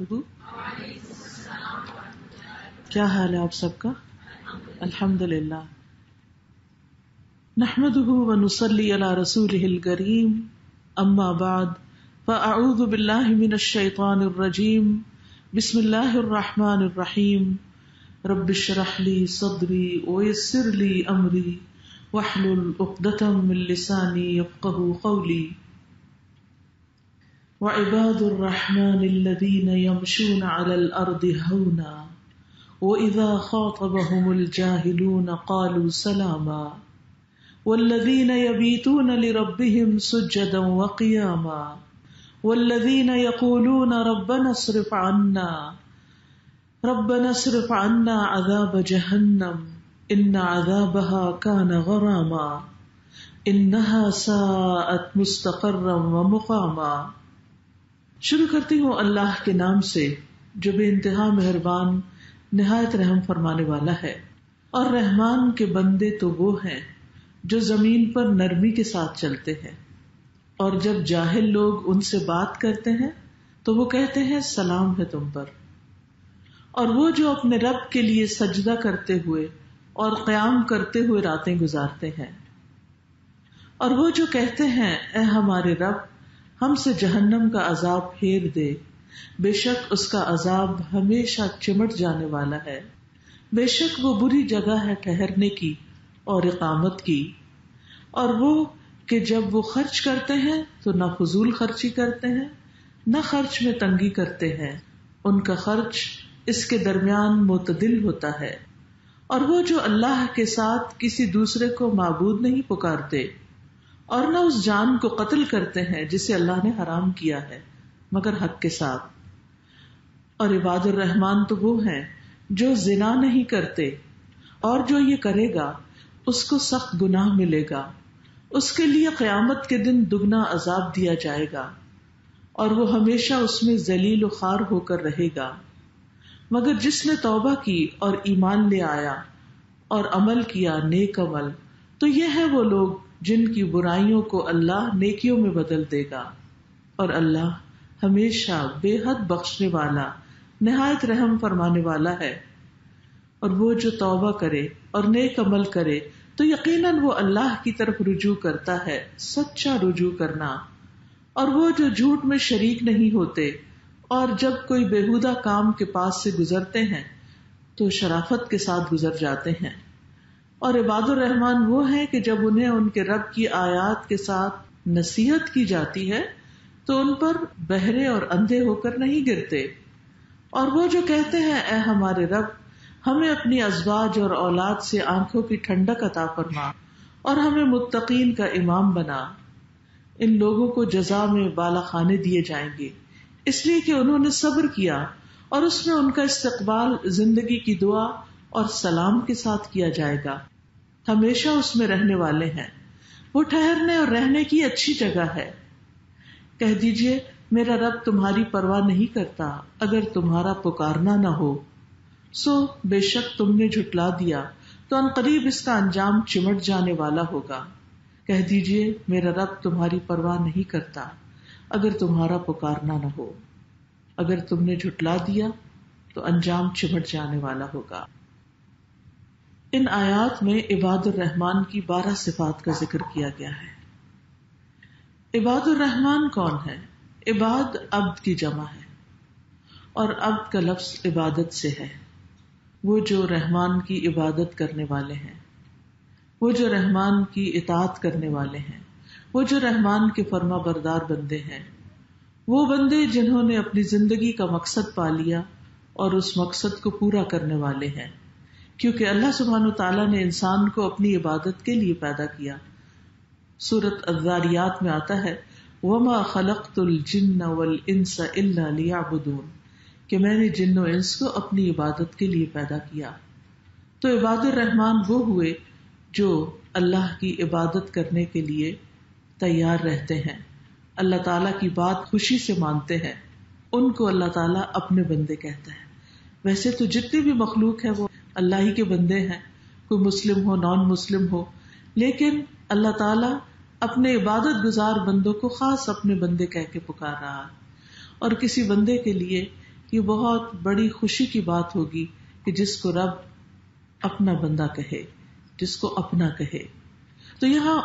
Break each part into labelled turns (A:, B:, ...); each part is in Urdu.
A: وبرکاتہ. کیا حال ہے آپ سب کا؟ الحمدللہ. نحمده ونصلي على رسوله الكريم. اما بعد فاعوذ بالله من الشيطان الرجيم. بسم الله الرحمن الرحيم. رب اشرح لي صدري ويسر لي امري واحلل عقدة من لساني يفقهوا قولي. وعباد الرحمن الذين يمشون على الأرض هونا وإذا خاطبهم الجاهلون قالوا سلاما والذين يبيتون لربهم سجدا وقياما والذين يقولون ربنا اصرف عنا عذاب جهنم إن عذابها كان غراما إنها ساءت مستقرا ومقاما. شروع کرتی ہوں اللہ کے نام سے جو بے انتہا مہربان نہایت رحم فرمانے والا ہے. اور رحمان کے بندے تو وہ ہیں جو زمین پر نرمی کے ساتھ چلتے ہیں، اور جب جاہل لوگ ان سے بات کرتے ہیں تو وہ کہتے ہیں سلام ہے تم پر. اور وہ جو اپنے رب کے لیے سجدہ کرتے ہوئے اور قیام کرتے ہوئے راتیں گزارتے ہیں، اور وہ جو کہتے ہیں اے ہمارے رب ہم سے جہنم کا عذاب پھیر دے، بے شک اس کا عذاب ہمیشہ چمٹ جانے والا ہے، بے شک وہ بری جگہ ہے ٹھہرنے کی اور اقامت کی. اور وہ کہ جب وہ خرچ کرتے ہیں تو نہ فضول خرچی کرتے ہیں نہ خرچ میں تنگی کرتے ہیں، ان کا خرچ اس کے درمیان معتدل ہوتا ہے. اور وہ جو اللہ کے ساتھ کسی دوسرے کو معبود نہیں پکارتے اور نہ اس جان کو قتل کرتے ہیں جسے اللہ نے حرام کیا ہے مگر حق کے ساتھ. اور عباد الرحمان تو وہ ہیں جو زنا نہیں کرتے، اور جو یہ کرے گا اس کو سخت گناہ ملے گا، اس کے لیے قیامت کے دن دگنا عذاب دیا جائے گا، اور وہ ہمیشہ اس میں ذلیل و خوار ہو کر رہے گا. مگر جس نے توبہ کی اور ایمان لے آیا اور عمل کیا نیک عمل، تو یہ ہے وہ لوگ جن کی برائیوں کو اللہ نیکیوں میں بدل دے گا. اور اللہ ہمیشہ بے حد بخشنے والا نہایت رحم فرمانے والا ہے. اور وہ جو توبہ کرے اور نیک عمل کرے تو یقیناً وہ اللہ کی طرف رجوع کرتا ہے، سچا رجوع کرنا. اور وہ جو جھوٹ میں شریک نہیں ہوتے اور جب کوئی بیہودہ کام کے پاس سے گزرتے ہیں تو شرافت کے ساتھ گزر جاتے ہیں. اور عباد الرحمان وہ ہیں کہ جب انہیں ان کے رب کی آیات کے ساتھ نصیحت کی جاتی ہے تو ان پر بہرے اور اندھے ہو کر نہیں گرتے. اور وہ جو کہتے ہیں اے ہمارے رب ہمیں اپنی ازواج اور اولاد سے آنکھوں کی ٹھنڈک عطا فرما اور ہمیں متقین کا امام بنا. ان لوگوں کو جزا میں بالا خانے دیے جائیں گے اس لیے کہ انہوں نے صبر کیا، اور اس میں ان کا استقبال زندگی کی دعا اور سلام کے ساتھ کیا جائے گا. ہمیشہ اس میں رہنے والے ہیں، وہ ٹھہرنے اور رہنے کی اچھی جگہ ہے. کہہ دیجئے میرا رب تمہاری پرواہ نہیں کرتا اگر تمہارا پکارنا نہ ہو، سو بے شک تم نے جھٹلا دیا تو ان قریب اس کا انجام چمٹ جانے والا ہوگا. کہہ دیجئے میرا رب تمہاری پرواہ نہیں کرتا اگر تمہارا پکارنا نہ ہو، اگر تم نے جھٹلا دیا تو انجام چمٹ جانے والا ہوگا. ان آیات میں عباد الرحمان کی 12 صفات کا ذکر کیا گیا ہے. عباد الرحمان کون ہے؟ عباد عبد کی جمع ہے، اور عبد کا لفظ عبادت سے ہے. وہ جو رحمان کی عبادت کرنے والے ہیں، وہ جو رحمان کی اطاعت کرنے والے ہیں، وہ جو رحمان کے فرما بردار بندے ہیں، وہ بندے جنہوں نے اپنی زندگی کا مقصد پا لیا اور اس مقصد کو پورا کرنے والے ہیں. کیونکہ اللہ سبحانہ وتعالیٰ نے انسان کو اپنی عبادت کے لیے پیدا کیا. سورۃ الذاریات میں آتا ہے وَمَا خَلَقْتُ الْجِنَّ وَالْإِنسَ إِلَّا لِيَعْبُدُونَ، کہ میں نے جن و انس کو اپنی عبادت کے لیے پیدا کیا. تو عباد الرحمان وہ ہوئے جو اللہ کی عبادت کرنے کے لیے تیار رہتے ہیں، اللہ تعالیٰ کی بات خوشی سے مانتے ہیں. ان کو اللہ تعالیٰ اپنے بندے کہتا ہے. ویسے تو جتنی بھی مخلوق ہے وہ اللہ ہی کے بندے ہیں، کوئی مسلم ہو نان مسلم ہو، لیکن اللہ تعالیٰ اپنے عبادت گزار بندوں کو خاص اپنے بندے کہہ کے پکار رہا ہے. اور کسی بندے کے لیے یہ بہت بڑی خوشی کی بات ہوگی کہ جس کو رب اپنا بندہ کہے، جس کو اپنا کہے. تو یہاں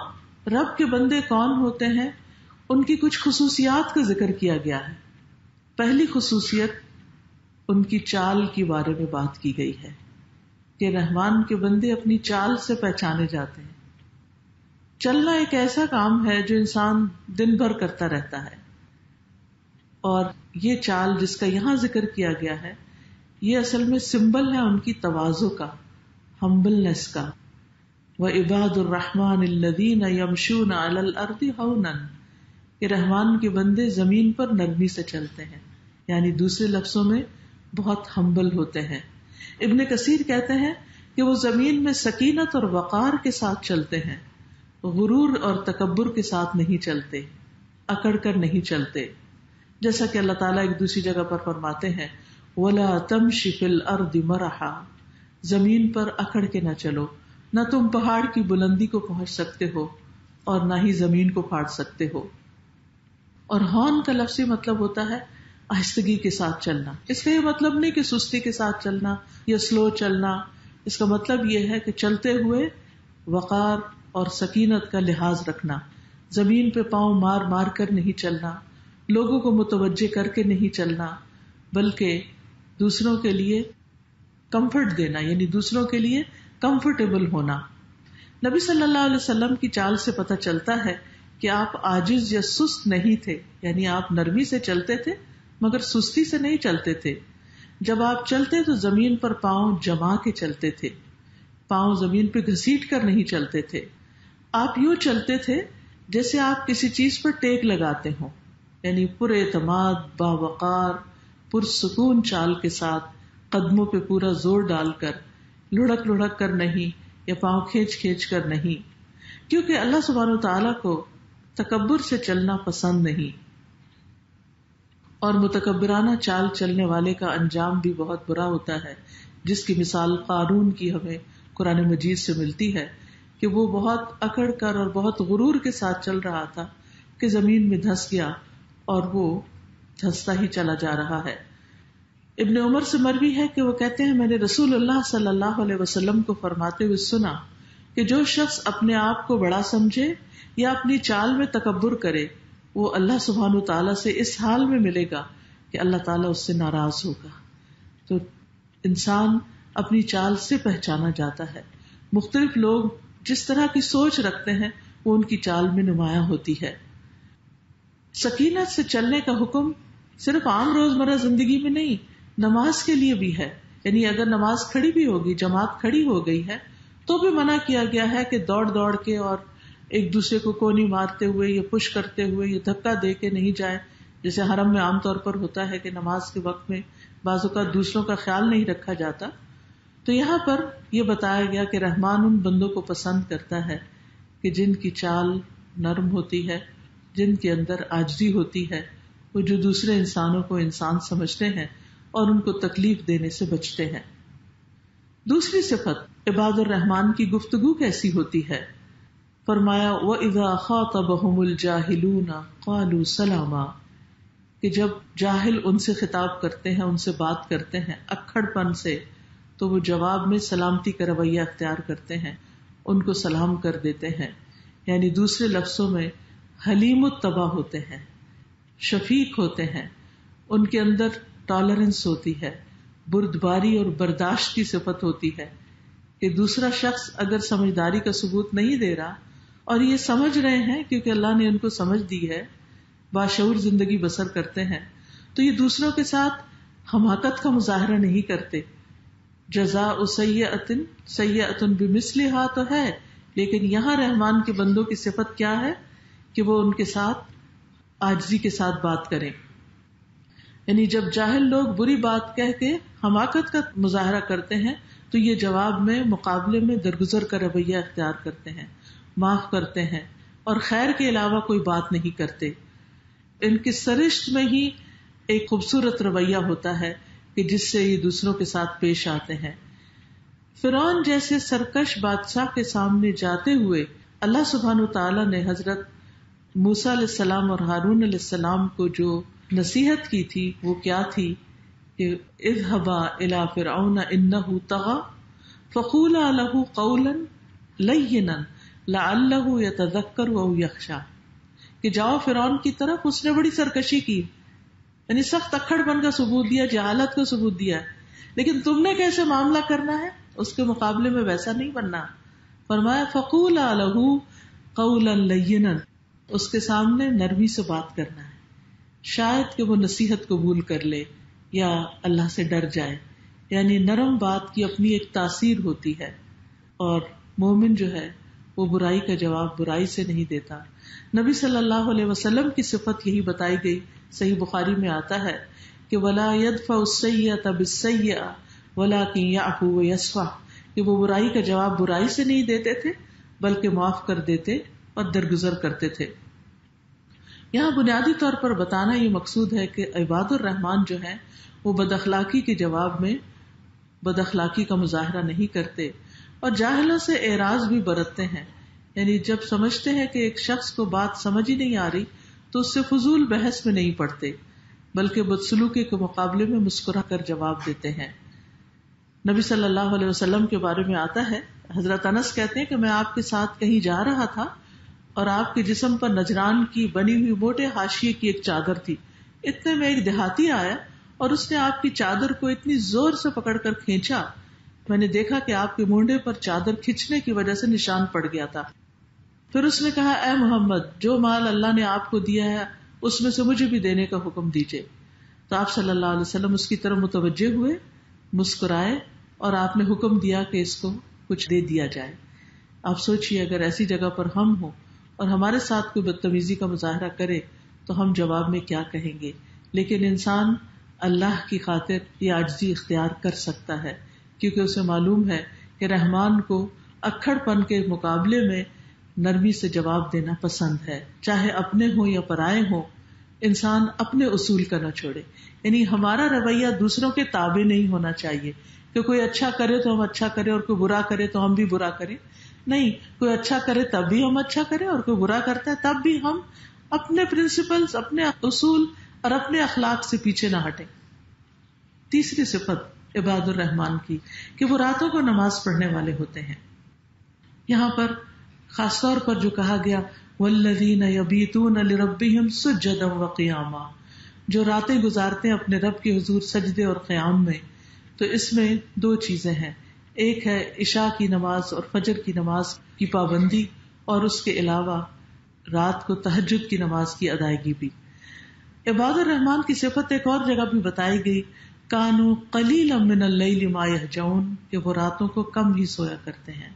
A: رب کے بندے کون ہوتے ہیں، ان کی کچھ خصوصیات کا ذکر کیا گیا ہے. پہلی خصوصیت ان کی چال کے بارے میں بات کی گئی ہے کہ رحمان کے بندے اپنی چال سے پہچانے جاتے ہیں. چلنا ایک ایسا کام ہے جو انسان دن بھر کرتا رہتا ہے، اور یہ چال جس کا یہاں ذکر کیا گیا ہے یہ اصل میں سمبل ہے ان کی تواضع کا، ہمبلنس کا. وَعِبَادُ الرَّحْمَنِ الَّذِينَ يَمْشُونَ عَلَى الْأَرْضِ هَوْنًا کہ رحمان کے بندے زمین پر نرمی سے چلتے ہیں، یعنی دوسرے لفظوں میں بہت ہمبل ہوتے ہیں. ابن کثیر کہتے ہیں کہ وہ زمین میں سکینت اور وقار کے ساتھ چلتے ہیں، غرور اور تکبر کے ساتھ نہیں چلتے، اکڑ کر نہیں چلتے. جیسا کہ اللہ تعالیٰ ایک دوسری جگہ پر فرماتے ہیں وَلَا تَمْشِ فِي الْأَرْضِ مَرَحًا زمین پر اکڑ کے نہ چلو، نہ تم پہاڑ کی بلندی کو پہنچ سکتے ہو اور نہ ہی زمین کو پھاڑ سکتے ہو. اور ہون کا لفظی مطلب ہوتا ہے آہستگی کے ساتھ چلنا. اس کا یہ مطلب نہیں کہ سستی کے ساتھ چلنا یا سلو چلنا، اس کا مطلب یہ ہے کہ چلتے ہوئے وقار اور سکینت کا لحاظ رکھنا، زمین پہ پاؤں مار مار کر نہیں چلنا، لوگوں کو متوجہ کر کے نہیں چلنا، بلکہ دوسروں کے لیے کمفرٹ دینا، یعنی دوسروں کے لیے کمفرٹیبل ہونا. نبی صلی اللہ علیہ وسلم کی چال سے پتہ چلتا ہے کہ آپ عاجز یا سست نہیں تھے، یعنی آپ نرمی سے چلتے تھے مگر سستی سے نہیں چلتے تھے. جب آپ چلتے تو زمین پر پاؤں جما کے چلتے تھے، پاؤں زمین پہ گھسیٹ کر نہیں چلتے تھے. آپ یوں چلتے تھے جیسے آپ کسی چیز پر ٹیک لگاتے ہوں، یعنی پر اعتماد، باوقار، پرسکون چال کے ساتھ، قدموں پہ پورا زور ڈال کر، لڑک لڑک کر نہیں یا پاؤں کھینچ کھینچ کر نہیں، کیونکہ اللہ سبحانہ وتعالیٰ کو تکبر سے چلنا پسند نہیں، اور متکبرانہ چال چلنے والے کا انجام بھی بہت برا ہوتا ہے، جس کی مثال قارون کی ہمیں قرآن مجید سے ملتی ہے کہ وہ بہت اکڑ کر اور بہت غرور کے ساتھ چل رہا تھا کہ زمین میں دھس گیا اور وہ دھستا ہی چلا جا رہا ہے. ابن عمر سے مروی ہے کہ وہ کہتے ہیں میں نے رسول اللہ صلی اللہ علیہ وسلم کو فرماتے ہوئے سنا کہ جو شخص اپنے آپ کو بڑا سمجھے یا اپنی چال میں تکبر کرے وہ اللہ سبحانہ تعالیٰ سے اس حال میں ملے گا کہ اللہ تعالیٰ اس سے ناراض ہوگا. تو انسان اپنی چال سے پہچانا جاتا ہے. مختلف لوگ جس طرح کی سوچ رکھتے ہیں وہ ان کی چال میں نمایاں ہوتی ہے. سکینت سے چلنے کا حکم صرف عام روزمرہ زندگی میں نہیں، نماز کے لیے بھی ہے. یعنی اگر نماز کھڑی بھی ہوگی، جماعت کھڑی ہو گئی ہے تو بھی منع کیا گیا ہے کہ دوڑ دوڑ کے اور ایک دوسرے کو کونی مارتے ہوئے یا پش کرتے ہوئے یا دھکا دے کے نہیں جائے، جیسے حرم میں عام طور پر ہوتا ہے کہ نماز کے وقت میں بعض اوقات دوسروں کا خیال نہیں رکھا جاتا. تو یہاں پر یہ بتایا گیا کہ رحمان ان بندوں کو پسند کرتا ہے کہ جن کی چال نرم ہوتی ہے، جن کے اندر عاجزی ہوتی ہے، وہ جو دوسرے انسانوں کو انسان سمجھتے ہیں اور ان کو تکلیف دینے سے بچتے ہیں. دوسری صفت عباد الرحمان کی گفتگو کیسی ہوتی ہے؟ فرمایا وَإِذَا خَاطَبَهُمُ الْجَاهِلُونَ قَالُوا سَلَامًا کہ جب جاہل ان سے خطاب کرتے ہیں، ان سے بات کرتے ہیں اکھڑ پن سے، تو وہ جواب میں سلامتی کا رویہ اختیار کرتے ہیں، ان کو سلام کر دیتے ہیں. یعنی دوسرے لفظوں میں حلیم الطبع ہوتے ہیں، شفیق ہوتے ہیں، ان کے اندر ٹالرنس ہوتی ہے، بردباری اور برداشت کی صفت ہوتی ہے کہ دوسرا شخص اگر سمجھداری کا ثبوت نہیں دے رہا اور یہ سمجھ رہے ہیں کیونکہ اللہ نے ان کو سمجھ دی ہے، باشعور زندگی بسر کرتے ہیں، تو یہ دوسروں کے ساتھ حماقت کا مظاہرہ نہیں کرتے. جزاء سیئۃ سیئۃ بمثلھا تو ہے، لیکن یہاں رحمان کے بندوں کی صفت کیا ہے کہ وہ ان کے ساتھ عاجزی کے ساتھ بات کریں. یعنی جب جاہل لوگ بری بات کہہ کے حماقت کا مظاہرہ کرتے ہیں تو یہ جواب میں مقابلے میں درگزر کا رویہ اختیار کرتے ہیں، معاف کرتے ہیں اور خیر کے علاوہ کوئی بات نہیں کرتے. ان کی سرشت میں ہی ایک خوبصورت رویہ ہوتا ہے کہ جس سے یہ دوسروں کے ساتھ پیش آتے ہیں. فرعون جیسے سرکش بادشاہ کے سامنے جاتے ہوئے اللہ سبحانہ تعالیٰ نے حضرت موسیٰ علیہ السلام اور ہارون علیہ السلام کو جو نصیحت کی تھی وہ کیا تھی کہ کہ اذهبا الى فرعون انه طغى فقولا له قولا لینا لعله يتذکر او یخشی، کہ جاؤ فرعون کی طرف، اس نے بڑی سرکشی کی، یعنی سخت اکڑ پن کا ثبوت دیا، جہالت کا ثبوت دیا ہے، لیکن تم نے کیسے معاملہ کرنا ہے اس کے مقابلے میں ویسا نہیں بننا. فرمایا فقولا له قولا لینا، اس کے سامنے نرمی سے بات کرنا ہے، شاید کہ وہ نصیحت قبول کر لے یا اللہ سے ڈر جائے. یعنی نرم بات کی اپنی ایک تاثیر ہوتی ہے، اور مومن جو ہے وہ برائی کا جواب برائی سے نہیں دیتا. نبی صلی اللہ علیہ وسلم کی صفت یہی بتائی گئی، صحیح بخاری میں آتا ہے کہ ولا يدفع السیئۃ بالسیئۃ ولکن یعفو ویصفح، کہ وہ برائی کا جواب برائی سے نہیں دیتے تھے بلکہ معاف کر دیتے اور درگزر کرتے تھے. یہاں بنیادی طور پر بتانا یہ مقصود ہے کہ عباد الرحمان جو ہیں وہ بد اخلاقی کے جواب میں بد اخلاقی کا مظاہرہ نہیں کرتے، اور جاہلوں سے اعراض بھی برتتے ہیں. یعنی جب سمجھتے ہیں کہ ایک شخص کو بات سمجھ ہی نہیں آ رہی تو اس سے فضول بحث میں نہیں پڑتے، بلکہ بدسلوکی کے مقابلے میں مسکرا کر جواب دیتے ہیں. نبی صلی اللہ علیہ وسلم کے بارے میں آتا ہے، حضرت انس کہتے ہیں کہ میں آپ کے ساتھ کہیں جا رہا تھا اور آپ کے جسم پر نجران کی بنی ہوئی موٹے حاشیے کی ایک چادر تھی. اتنے میں ایک دیہاتی آیا اور اس نے آپ کی چادر کو اتنی زور سے پکڑ کر کھینچا، میں نے دیکھا کہ آپ کے مونڈے پر چادر کھینچنے کی وجہ سے نشان پڑ گیا تھا. پھر اس نے کہا اے محمد، جو مال اللہ نے آپ کو دیا ہے اس میں سے مجھے بھی دینے کا حکم دیجیے. تو آپ صلی اللہ علیہ وسلم اس کی طرف متوجہ ہوئے، مسکرائے اور آپ نے حکم دیا کہ اس کو کچھ دے دیا جائے. آپ سوچئے اگر ایسی جگہ پر ہم ہوں اور ہمارے ساتھ کوئی بدتمیزی کا مظاہرہ کرے تو ہم جواب میں کیا کہیں گے. لیکن انسان اللہ کی خاطر یہ عاجزی اختیار کر سکتا ہے، کیونکہ اسے معلوم ہے کہ رحمان کو اکھڑ پن کے مقابلے میں نرمی سے جواب دینا پسند ہے، چاہے اپنے ہوں یا پرائے ہوں. انسان اپنے اصول کا نہ چھوڑے، یعنی ہمارا رویہ دوسروں کے تابع نہیں ہونا چاہیے کہ کوئی اچھا کرے تو ہم اچھا کریں اور کوئی برا کرے تو ہم بھی برا کریں. نہیں، کوئی اچھا کرے تب بھی ہم اچھا کریں اور کوئی برا کرتا ہے تب بھی ہم اپنے پرنسپلز، اپنے اصول اور اپنے اخلاق سے پیچھے نہ ہٹیں. تیسری صفت عباد الرحمان کی کہ وہ راتوں کو نماز پڑھنے والے ہوتے ہیں. یہاں پر خاص طور پر جو کہا گیا والذین یبیتون لربہم سجدا وقیاما، جو راتیں گزارتے ہیں اپنے رب کے حضور سجدے اور قیام میں، تو اس میں دو چیزیں ہیں. ایک ہے عشاء کی نماز اور فجر کی نماز کی پابندی، اور اس کے علاوہ رات کو تہجد کی نماز کی ادائیگی بھی. عباد الرحمان کی صفت ایک اور جگہ بھی بتائی گئی، کانوا قلیلا من اللیل ما یہجعون، کہ وہ راتوں کو کم ہی سویا کرتے ہیں.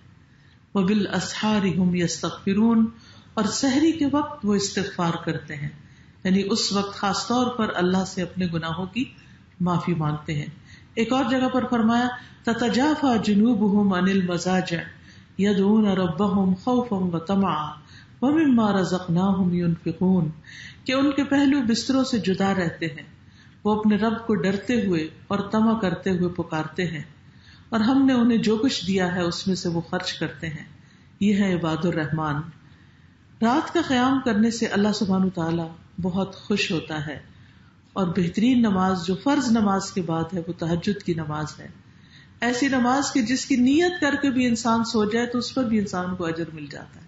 A: وبالاسحار هم یستغفرون، اور سحری کے وقت وہ استغفار کرتے ہیں، یعنی اس وقت خاص طور پر اللہ سے اپنے گناہوں کی معافی مانگتے ہیں. ایک اور جگہ پر فرمایا تتجافى جنوبهم عن المضاجع يدعون ربهم خوفا وطمعا ومما رزقناهم ينفقون، کہ ان کے پہلو بستروں سے جدا رہتے ہیں، وہ اپنے رب کو ڈرتے ہوئے اور طمع کرتے ہوئے پکارتے ہیں، اور ہم نے انہیں جو کچھ دیا ہے اس میں سے وہ خرچ کرتے ہیں. یہ ہے عباد الرحمان. رات کا قیام کرنے سے اللہ سبحانہ تعالیٰ بہت خوش ہوتا ہے، اور بہترین نماز جو فرض نماز کے بعد ہے وہ تہجد کی نماز ہے. ایسی نماز کہ جس کی نیت کر کے بھی انسان سو جائے تو اس پر بھی انسان کو اجر مل جاتا ہے.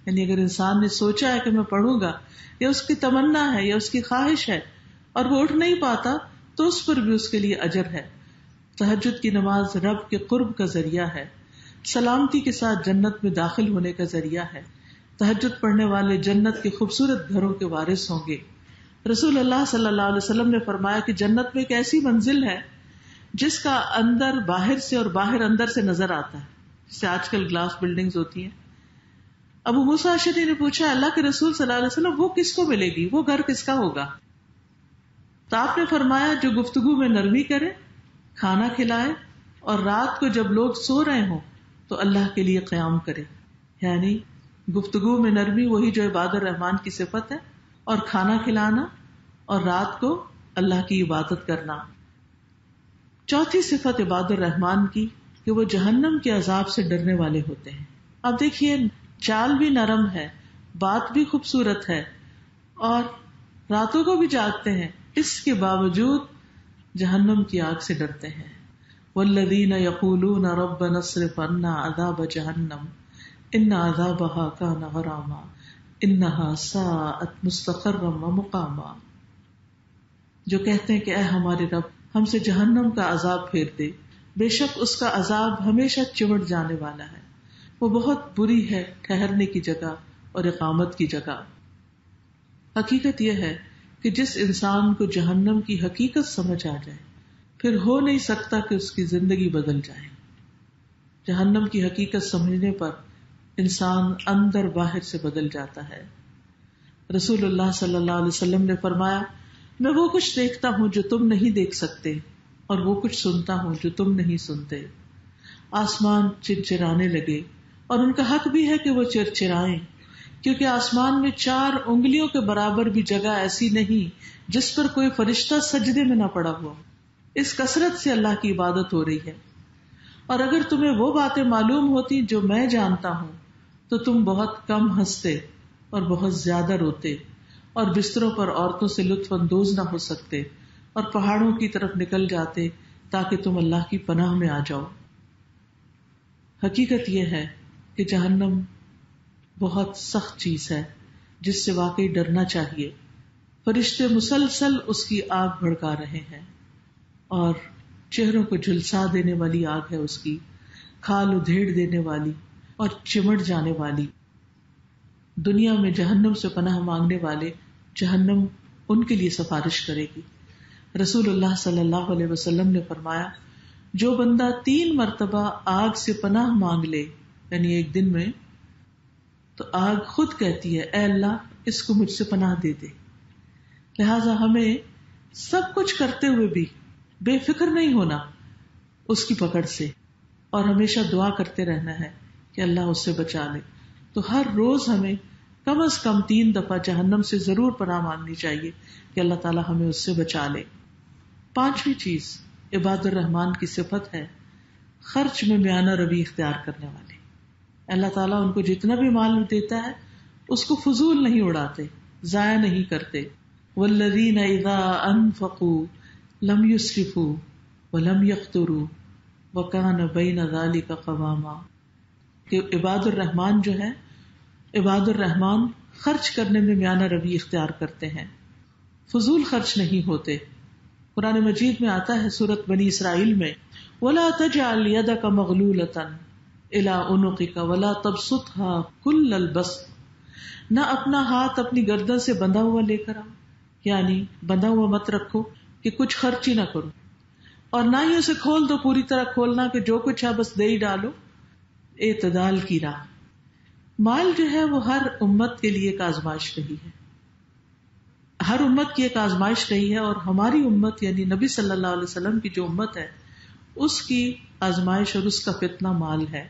A: یعنی اگر انسان نے سوچا ہے کہ میں پڑھوں گا، یا اس کی تمنا ہے یا اس کی خواہش ہے اور وہ اٹھ نہیں پاتا، تو اس پر بھی اس کے لیے اجر ہے. تہجد کی نماز رب کے قرب کا ذریعہ ہے، سلامتی کے ساتھ جنت میں داخل ہونے کا ذریعہ ہے. تہجد پڑھنے والے جنت کے خوبصورت گھروں کے وارث ہوں گے. رسول اللہ صلی اللہ علیہ وسلم نے فرمایا کہ جنت میں ایک ایسی منزل ہے جس کا اندر باہر سے اور باہر اندر سے نظر آتا ہے، جیسے آج کل گلاس بلڈنگز ہوتی ہیں. ابو موسیٰ اشعری نے پوچھا اللہ کے رسول صلی اللہ علیہ وسلم وہ کس کو ملے گی، وہ گھر کس کا ہوگا؟ تو آپ نے فرمایا جو گفتگو میں نرمی کرے، کھانا کھلائے، اور رات کو جب لوگ سو رہے ہوں تو اللہ کے لیے قیام کرے. یعنی گفتگو میں نرمی وہی جو عباد الرحمان کی صفت ہے، اور کھانا کھلانا اور رات کو اللہ کی عبادت کرنا. چوتھی صفت عباد الرحمان کی کہ وہ جہنم کے عذاب سے ڈرنے والے ہوتے ہیں. اب دیکھیے چال بھی نرم ہے، بات بھی خوبصورت ہے، اور راتوں کو بھی جاگتے ہیں، اس کے باوجود جہنم کی آگ سے ڈرتے ہیں. والذین یقولون ربنا اصرف عنا عذاب جہنم ان عذابها کان غراما انہا ساءت مستقرا ومقاما. جو کہتے ہیں کہ اے ہمارے رب ہم سے جہنم کا عذاب پھیر دے، بے شک اس کا عذاب ہمیشہ چمٹ جانے والا ہے، وہ بہت بری ہے ٹھہرنے کی جگہ اور اقامت کی جگہ. حقیقت یہ ہے کہ جس انسان کو جہنم کی حقیقت سمجھ آ جائے پھر ہو نہیں سکتا کہ اس کی زندگی بدل جائے. جہنم کی حقیقت سمجھنے پر انسان اندر باہر سے بدل جاتا ہے. رسول اللہ صلی اللہ علیہ وسلم نے فرمایا، میں وہ کچھ دیکھتا ہوں جو تم نہیں دیکھ سکتے اور وہ کچھ سنتا ہوں جو تم نہیں سنتے. آسمان چرچرانے لگے اور ان کا حق بھی ہے کہ وہ چرچرائیں، کیونکہ آسمان میں 4 انگلیوں کے برابر بھی جگہ ایسی نہیں جس پر کوئی فرشتہ سجدے میں نہ پڑا ہوا. اس کثرت سے اللہ کی عبادت ہو رہی ہے. اور اگر تمہیں وہ باتیں معلوم ہوتی جو میں جانتا ہوں تو تم بہت کم ہنستے اور بہت زیادہ روتے اور بستروں پر عورتوں سے لطف اندوز نہ ہو سکتے اور پہاڑوں کی طرف نکل جاتے تاکہ تم اللہ کی پناہ میں آ جاؤ. حقیقت یہ ہے کہ جہنم بہت سخت چیز ہے جس سے واقعی ڈرنا چاہیے. فرشتے مسلسل اس کی آگ بھڑکا رہے ہیں اور چہروں کو جھلسا دینے والی آگ ہے اس کی، کھال ادھیڑ دینے والی اور چمٹ جانے والی. دنیا میں جہنم سے پناہ مانگنے والے جہنم ان کے لیے سفارش کرے گی. رسول اللہ صلی اللہ علیہ وسلم نے فرمایا، جو بندہ 3 مرتبہ آگ سے پناہ مانگ لے یعنی ایک دن میں، تو آگ خود کہتی ہے اے اللہ اس کو مجھ سے پناہ دے دے. لہذا ہمیں سب کچھ کرتے ہوئے بھی بے فکر نہیں ہونا اس کی پکڑ سے اور ہمیشہ دعا کرتے رہنا ہے کہ اللہ اس سے بچا لے. تو ہر روز ہمیں کم از کم 3 دفعہ جہنم سے ضرور پناہ مانگنی چاہیے کہ اللہ تعالی ہمیں اس سے بچا لے. 5ویں چیز عباد الرحمان کی صفت ہے خرچ میں میانہ روی اختیار کرنے والے. اللہ تعالیٰ ان کو جتنا بھی مال دیتا ہے اس کو فضول نہیں اڑاتے، ضائع نہیں کرتے. والذین اذا انفقوا لم یسرفوا ولم یقتروا وکان بین ذلک قواما. کہ عباد الرحمان جو ہے، عباد الرحمان خرچ کرنے میں میانہ روی اختیار کرتے ہیں، فضول خرچ نہیں ہوتے. قرآن مجید میں آتا ہے سورۃ بنی اسرائیل میں، وَلَا تَجْعَلْ يَدَكَ مَغْلُولَةً إِلَىٰ عُنُقِكَ وَلَا تَبْسُطْهَا كُلَّ الْبَسْطِ. نہ اپنا ہاتھ اپنی گردن سے بندھا ہوا لے کر آؤ، یعنی بندھا ہوا مت رکھو کہ کچھ خرچ ہی نہ کرو، اور نہ ہی اسے کھول دو پوری طرح کھولنا کہ جو کچھ ہے بس دے ہی ڈالو. اعتدال کی راہ. مال جو ہے وہ ہر امت کے لیے ایک آزمائش رہی ہے، ہر امت کی ایک آزمائش رہی ہے، اور ہماری امت یعنی نبی صلی اللہ علیہ وسلم کی جو امت ہے اس کی آزمائش اور اس کا فتنہ مال ہے.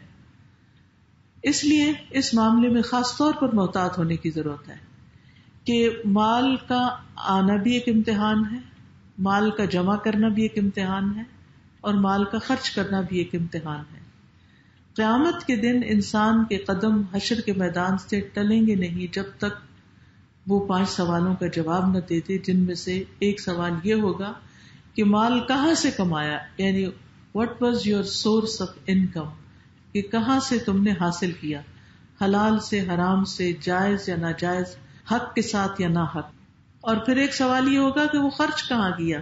A: اس لیے اس معاملے میں خاص طور پر محتاط ہونے کی ضرورت ہے کہ مال کا آنا بھی ایک امتحان ہے، مال کا جمع کرنا بھی ایک امتحان ہے، اور مال کا خرچ کرنا بھی ایک امتحان ہے. قیامت کے دن انسان کے قدم حشر کے میدان سے ٹلیں گے نہیں جب تک وہ 5 سوالوں کا جواب نہ دیتے، جن میں سے ایک سوال یہ ہوگا کہ مال کہاں سے کمایا، یعنی what was your source of income, کہ کہاں سے تم نے حاصل کیا، حلال سے، حرام سے، جائز یا ناجائز، حق کے ساتھ یا نا حق. اور پھر ایک سوال یہ ہوگا کہ وہ خرچ کہاں کیا.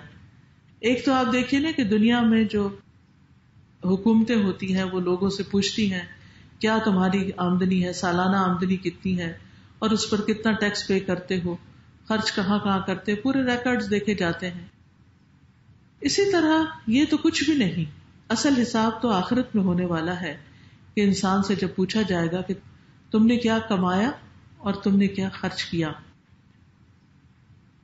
A: ایک تو آپ دیکھیے نا کہ دنیا میں جو حکومتیں ہوتی ہیں وہ لوگوں سے پوچھتی ہیں کیا تمہاری آمدنی ہے، سالانہ آمدنی کتنی ہے اور اس پر کتنا ٹیکس پے کرتے ہو، خرچ کہاں کہاں کرتے، پورے ریکارڈز دیکھے جاتے ہیں. اسی طرح یہ تو کچھ بھی نہیں، اصل حساب تو آخرت میں ہونے والا ہے کہ انسان سے جب پوچھا جائے گا کہ تم نے کیا کمایا اور تم نے کیا خرچ کیا.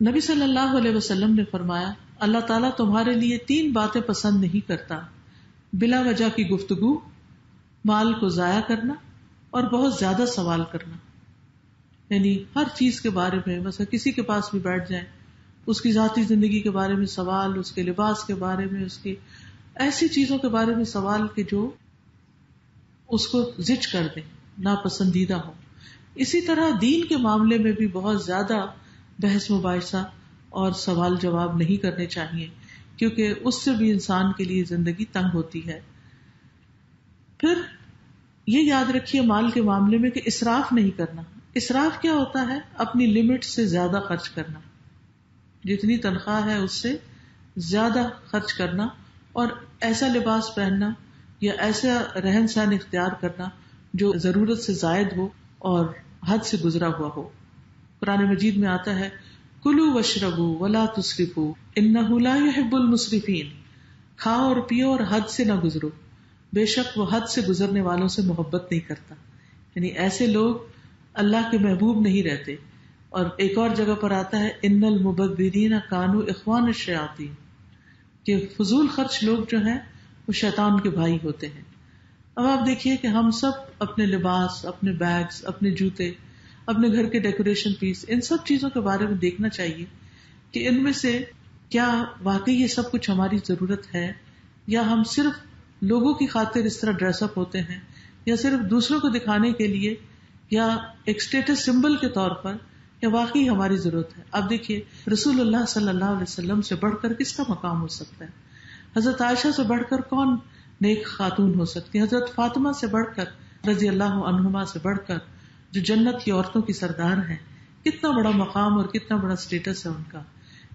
A: نبی صلی اللہ علیہ وسلم نے فرمایا اللہ تعالیٰ تمہارے لیے 3 باتیں پسند نہیں کرتا: بلا وجہ کی گفتگو، مال کو ضائع کرنا اور بہت زیادہ سوال کرنا. یعنی ہر چیز کے بارے میں، مثلا کسی کے پاس بھی بیٹھ جائیں، اس کی ذاتی زندگی کے بارے میں سوال، اس کے لباس کے بارے میں، اس کی ایسی چیزوں کے بارے میں سوال کہ جو اس کو زچ کر دیں، ناپسندیدہ ہو. اسی طرح دین کے معاملے میں بھی بہت زیادہ بحث مباحثہ اور سوال جواب نہیں کرنے چاہیے، کیونکہ اس سے بھی انسان کے لیے زندگی تنگ ہوتی ہے. پھر یہ یاد رکھیے مال کے معاملے میں کہ اسراف نہیں کرنا. اسراف کیا ہوتا ہے؟ اپنی لمٹ سے زیادہ خرچ کرنا، جتنی تنخواہ ہے اس سے زیادہ خرچ کرنا، اور ایسا لباس پہننا یا ایسا رہن سہن اختیار کرنا جو ضرورت سے زائد ہو اور حد سے گزرا ہوا ہو. قرآن مجید میں آتا ہے کلوا واشربوا ولا تسرفوا انہ لا يحب المسرفین، کھاؤ اور پیو اور حد سے نہ گزرو، بے شک وہ حد سے گزرنے والوں سے محبت نہیں کرتا. یعنی ایسے لوگ اللہ کے محبوب نہیں رہتے. اور ایک اور جگہ پر آتا ہے ان المبذرین کانوا اخوان الشیاطین، کہ فضول خرچ لوگ جو ہیں وہ شیطان کے بھائی ہوتے ہیں. اب آپ دیکھیے کہ ہم سب اپنے لباس، اپنے بیگز، اپنے جوتے، اپنے گھر کے ڈیکوریشن پیس، ان سب چیزوں کے بارے میں دیکھنا چاہیے کہ ان میں سے کیا واقعی یہ سب کچھ ہماری ضرورت ہے، یا ہم صرف لوگوں کی خاطر اس طرح ڈریس اپ ہوتے ہیں، یا صرف دوسروں کو دکھانے کے لیے، یا ایک اسٹیٹس سمبل کے طور پر، یا واقعی ہماری ضرورت ہے. اب دیکھیے رسول اللہ صلی اللہ علیہ وسلم سے بڑھ کر کس کا مقام ہو سکتا ہے؟ حضرت عائشہ سے بڑھ کر کون نیک خاتون ہو سکتی ہے؟ حضرت فاطمہ سے بڑھ کر، رضی اللہ عنہما سے بڑھ کر، جو جنت کی عورتوں کی سردار ہیں، کتنا بڑا مقام اور کتنا بڑا اسٹیٹس ہے ان کا.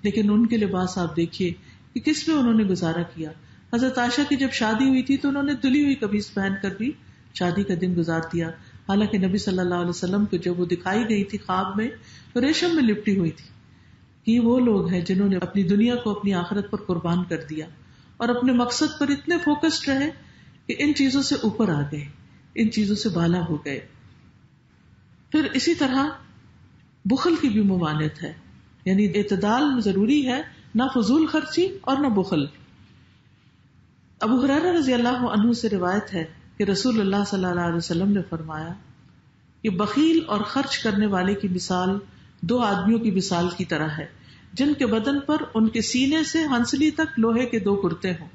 A: لیکن ان کے لباس آپ دیکھیے کہ کس میں انہوں نے گزارا کیا. حضرت عائشہ کی جب شادی ہوئی تھی تو انہوں نے دھلی ہوئی قمیص پہن کر بھی شادی کا دن گزار دیا، حالانکہ نبی صلی اللہ علیہ وسلم کو جب وہ دکھائی گئی تھی خواب میں تو ریشم میں لپٹی ہوئی تھی. یہ وہ لوگ ہیں جنہوں نے اپنی دنیا کو اپنی آخرت پر قربان کر دیا اور اپنے مقصد پر اتنے فوکسڈ رہے کہ ان چیزوں سے اوپر آ گئے، ان چیزوں سے بالا ہو گئے. پھر اسی طرح بخل کی بھی ممانعت ہے، یعنی اعتدال ضروری ہے، نہ فضول خرچی اور نہ بخل. ابو ہریرہ رضی اللہ عنہ سے روایت ہے کہ رسول اللہ صلی اللہ علیہ وسلم نے فرمایا کہ بخیل اور خرچ کرنے والے کی مثال دو آدمیوں کی مثال کی طرح ہے جن کے بدن پر ان کے سینے سے ہنسلی تک لوہے کے دو کرتے ہوں.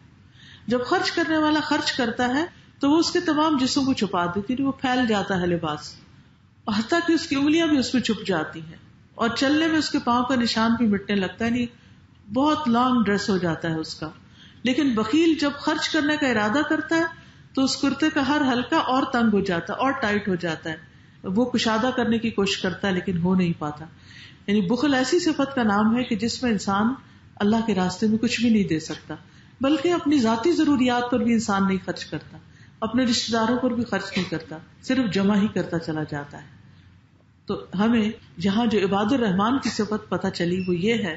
A: جب خرچ کرنے والا خرچ کرتا ہے تو وہ اس کے تمام جسم کو چھپا دیتی ہے، وہ پھیل جاتا ہے لباس، حتیٰ کہ اس کی انگلیاں بھی اس میں چھپ جاتی ہیں، اور چلنے میں اس کے پاؤں کا نشان بھی مٹنے لگتا ہے، نہیں بہت لانگ ڈریس ہو جاتا ہے اس کا. لیکن بخیل جب خرچ کرنے کا ارادہ کرتا ہے تو اس کرتے کا ہر حلقہ اور تنگ ہو جاتا ہے اور ٹائٹ ہو جاتا ہے. وہ کشادہ کرنے کی کوشش کرتا ہے لیکن ہو نہیں پاتا. یعنی بخل ایسی صفت کا نام ہے کہ جس میں انسان اللہ کے راستے میں کچھ بھی نہیں دے سکتا، بلکہ اپنی ذاتی ضروریات پر بھی انسان نہیں خرچ کرتا، اپنے رشتے داروں پر بھی خرچ نہیں کرتا، صرف جمع ہی کرتا چلا جاتا ہے. تو ہمیں یہاں جو عباد الرحمان کی صفت پتہ چلی وہ یہ ہے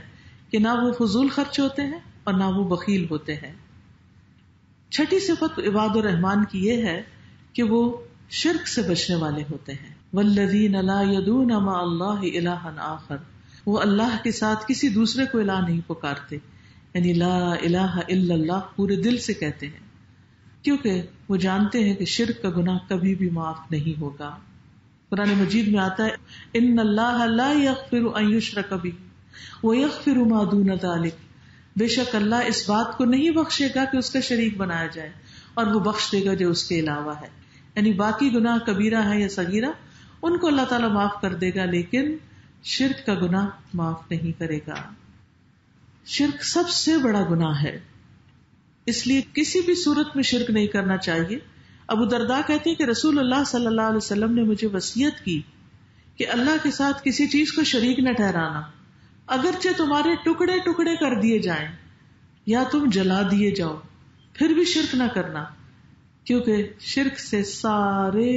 A: کہ نہ وہ فضول خرچ ہوتے ہیں اور نہ وہ بخیل ہوتے ہیں. چھٹی صفت عباد الرحمان کی یہ ہے کہ وہ شرک سے بچنے والے ہوتے ہیں. والذین لا یدعون مع اللہ الہا آخر، وہ اللہ کے ساتھ کسی دوسرے کو الہ نہیں پکارتے، یعنی لا الہ الا اللہ پورے دل سے کہتے ہیں، کیونکہ وہ جانتے ہیں کہ شرک کا گناہ کبھی بھی معاف نہیں ہوگا. قرآن مجید میں آتا ہے ان اللہ لا یغفر ان یشرک بہ ویغفر ما دون ذلک، بے شک اللہ اس بات کو نہیں بخشے گا کہ اس کا شریک بنایا جائے، اور وہ بخش دے گا جو اس کے علاوہ ہے. یعنی باقی گناہ کبیرہ ہے یا صغیرہ ان کو اللہ تعالیٰ معاف کر دے گا، لیکن شرک کا گناہ معاف نہیں کرے گا. شرک سب سے بڑا گناہ ہے، اس لیے کسی بھی صورت میں شرک نہیں کرنا چاہیے. ابو درداء کہتے ہیں کہ رسول اللہ صلی اللہ علیہ وسلم نے مجھے وصیت کی کہ اللہ کے ساتھ کسی چیز کو شریک نہ ٹھہرانا، اگرچہ تمہارے ٹکڑے ٹکڑے کر دیے جائیں یا تم جلا دیے جاؤ، پھر بھی شرک نہ کرنا، کیونکہ شرک سے سارے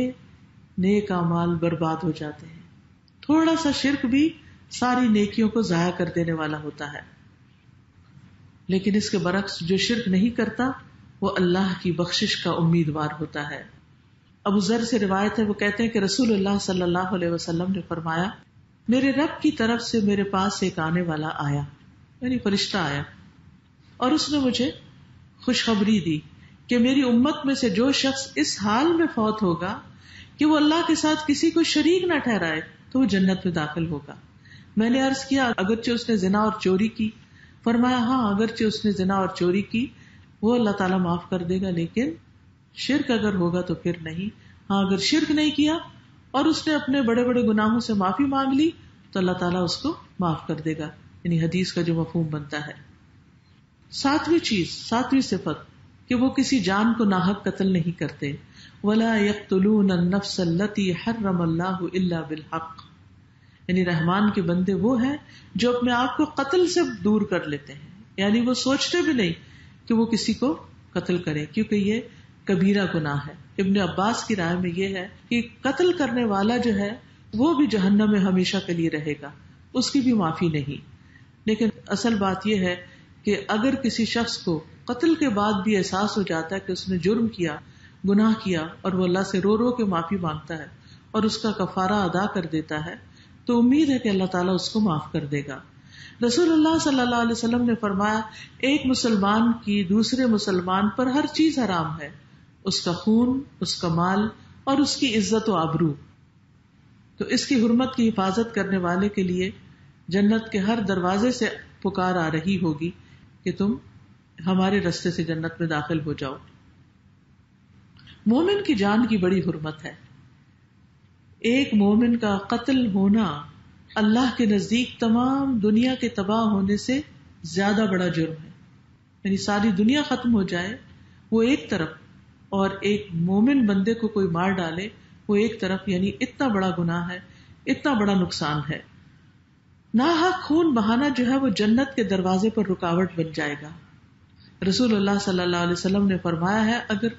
A: نیک اعمال برباد ہو جاتے ہیں. تھوڑا سا شرک بھی ساری نیکیوں کو ضائع کر دینے والا ہوتا ہے. لیکن اس کے برعکس جو شرک نہیں کرتا وہ اللہ کی بخشش کا امیدوار ہوتا ہے. ابو ذر سے روایت ہے، وہ کہتے ہیں کہ رسول اللہ صلی اللہ علیہ وسلم نے فرمایا میرے رب کی طرف سے میرے پاس ایک آنے والا آیا، یعنی فرشتہ آیا، اور اس نے مجھے خوشخبری دی کہ میری امت میں سے جو شخص اس حال میں فوت ہوگا کہ وہ اللہ کے ساتھ کسی کو شریک نہ ٹھہرائے تو وہ جنت میں داخل ہوگا. میں نے عرض کیا اگرچہ اس نے زنا اور چوری کی؟ فرمایا ہاں اگرچہ اس نے زنا اور چوری کی وہ اللہ تعالیٰ معاف کر دے گا، لیکن شرک اگر ہوگا تو پھر نہیں. ہاں اگر شرک نہیں کیا اور اس نے اپنے بڑے بڑے گناہوں سے معافی مانگ لی تو اللہ تعالیٰ اس کو معاف کر دے گا، یعنی حدیث کا جو مفہوم بنتا ہے. ساتویں صفت کہ وہ کسی جان کو ناحق قتل نہیں کرتے. ولا يقتلون النفس التي حرم الله الا بالحق، یعنی رحمان کے بندے وہ ہیں جو اپنے آپ کو قتل سے دور کر لیتے ہیں، یعنی وہ سوچتے بھی نہیں کہ وہ کسی کو قتل کرے، کیونکہ یہ کبیرہ گناہ ہے. ابن عباس کی رائے میں یہ ہے کہ قتل کرنے والا جو ہے وہ بھی جہنم میں ہمیشہ کے لیے رہے گا، اس کی بھی معافی نہیں. لیکن اصل بات یہ ہے کہ اگر کسی شخص کو قتل کے بعد بھی احساس ہو جاتا ہے کہ اس نے جرم کیا، گناہ کیا، اور وہ اللہ سے رو رو کے معافی مانگتا ہے اور اس کا کفارہ ادا کر دیتا ہے، تو امید ہے کہ اللہ تعالیٰ اس کو معاف کر دے گا. رسول اللہ صلی اللہ علیہ وسلم نے فرمایا، ایک مسلمان کی دوسرے مسلمان پر ہر چیز حرام ہے، اس کا خون، اس کا مال اور اس کی عزت و آبرو. تو اس کی حرمت کی حفاظت کرنے والے کے لیے جنت کے ہر دروازے سے پکار آ رہی ہوگی کہ تم ہمارے رستے سے جنت میں داخل ہو جاؤ. مومن کی جان کی بڑی حرمت ہے. ایک مومن کا قتل ہونا اللہ کے نزدیک تمام دنیا کے تباہ ہونے سے زیادہ بڑا جرم ہے. یعنی ساری دنیا ختم ہو جائے وہ ایک طرف، اور ایک مومن بندے کو کوئی مار ڈالے وہ ایک طرف، یعنی اتنا بڑا گناہ ہے، اتنا بڑا نقصان ہے. ناحق خون بہانا جو ہے وہ جنت کے دروازے پر رکاوٹ بن جائے گا. رسول اللہ صلی اللہ علیہ وسلم نے فرمایا ہے، اگر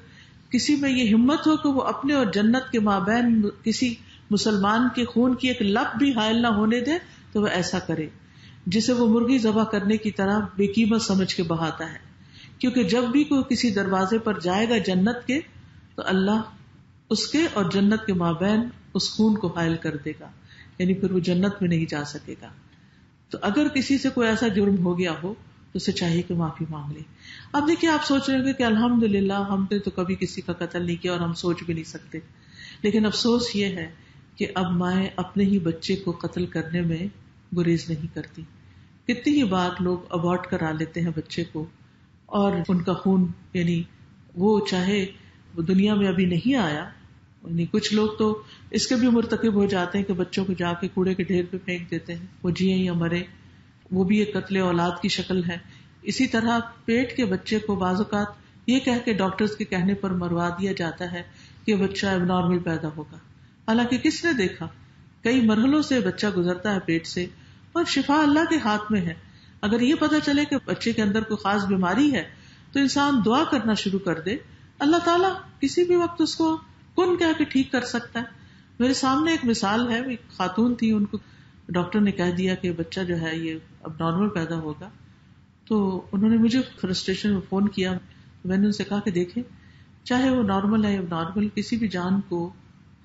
A: کسی میں یہ ہمت ہو کہ وہ اپنے اور جنت کے مابین کسی مسلمان کے خون کی ایک لپ بھی حائل نہ ہونے دے تو وہ ایسا کرے، جسے وہ مرغی ذبح کرنے کی طرح بے قیمت سمجھ کے بہاتا ہے. کیونکہ جب بھی کوئی کسی دروازے پر جائے گا جنت کے، تو اللہ اس کے اور جنت کے مابین اس خون کو حائل کر دے گا، یعنی پھر وہ جنت میں نہیں جا سکے گا. تو اگر کسی سے کوئی ایسا جرم ہو گیا ہو تو اسے چاہیے کہ معافی مانگ لے. اب دیکھیے، آپ سوچ رہے ہوں گے کہ الحمدللہ ہم نے تو کبھی کسی کا قتل نہیں کیا اور ہم سوچ بھی نہیں سکتے. لیکن افسوس یہ ہے کہ اب مائیں اپنے ہی بچے کو قتل کرنے میں گریز نہیں کرتی. کتنی ہی بار لوگ ابارٹ کرا لیتے ہیں بچے کو، اور ان کا خون، یعنی وہ چاہے وہ دنیا میں ابھی نہیں آیا، یعنی کچھ لوگ تو اس کے بھی مرتکب ہو جاتے ہیں کہ بچوں کو جا کے کوڑے کے ڈھیر پہ پھینک دیتے ہیں، وہ جیے یا مرے، وہ بھی ایک قتل اولاد کی شکل ہے. اسی طرح پیٹ کے بچے کو بعض اوقات یہ کہہ کے ڈاکٹرز کے کہنے پر مروا دیا جاتا ہے کہ بچہ اب نارمل پیدا ہوگا، حالانکہ کس نے دیکھا، کئی مرحلوں سے بچہ گزرتا ہے پیٹ سے، اور شفا اللہ کے ہاتھ میں ہے. اگر یہ پتا چلے کہ بچے کے اندر کوئی خاص بیماری ہے تو انسان دعا کرنا شروع کر دے، اللہ تعالیٰ کسی بھی وقت اس کو کن کہہ کے ٹھیک کر سکتا ہے. میرے سامنے ایک مثال ہے، ایک خاتون تھی، ان کو ڈاکٹر نے کہہ دیا کہ بچہ جو ہے یہ اب نارمل پیدا ہوگا. تو انہوں نے مجھے فرسٹریشن میں فون کیا. میں نے ان سے کہا کہ دیکھیں، چاہے وہ نارمل ہے یا نارمل، کسی بھی جان کو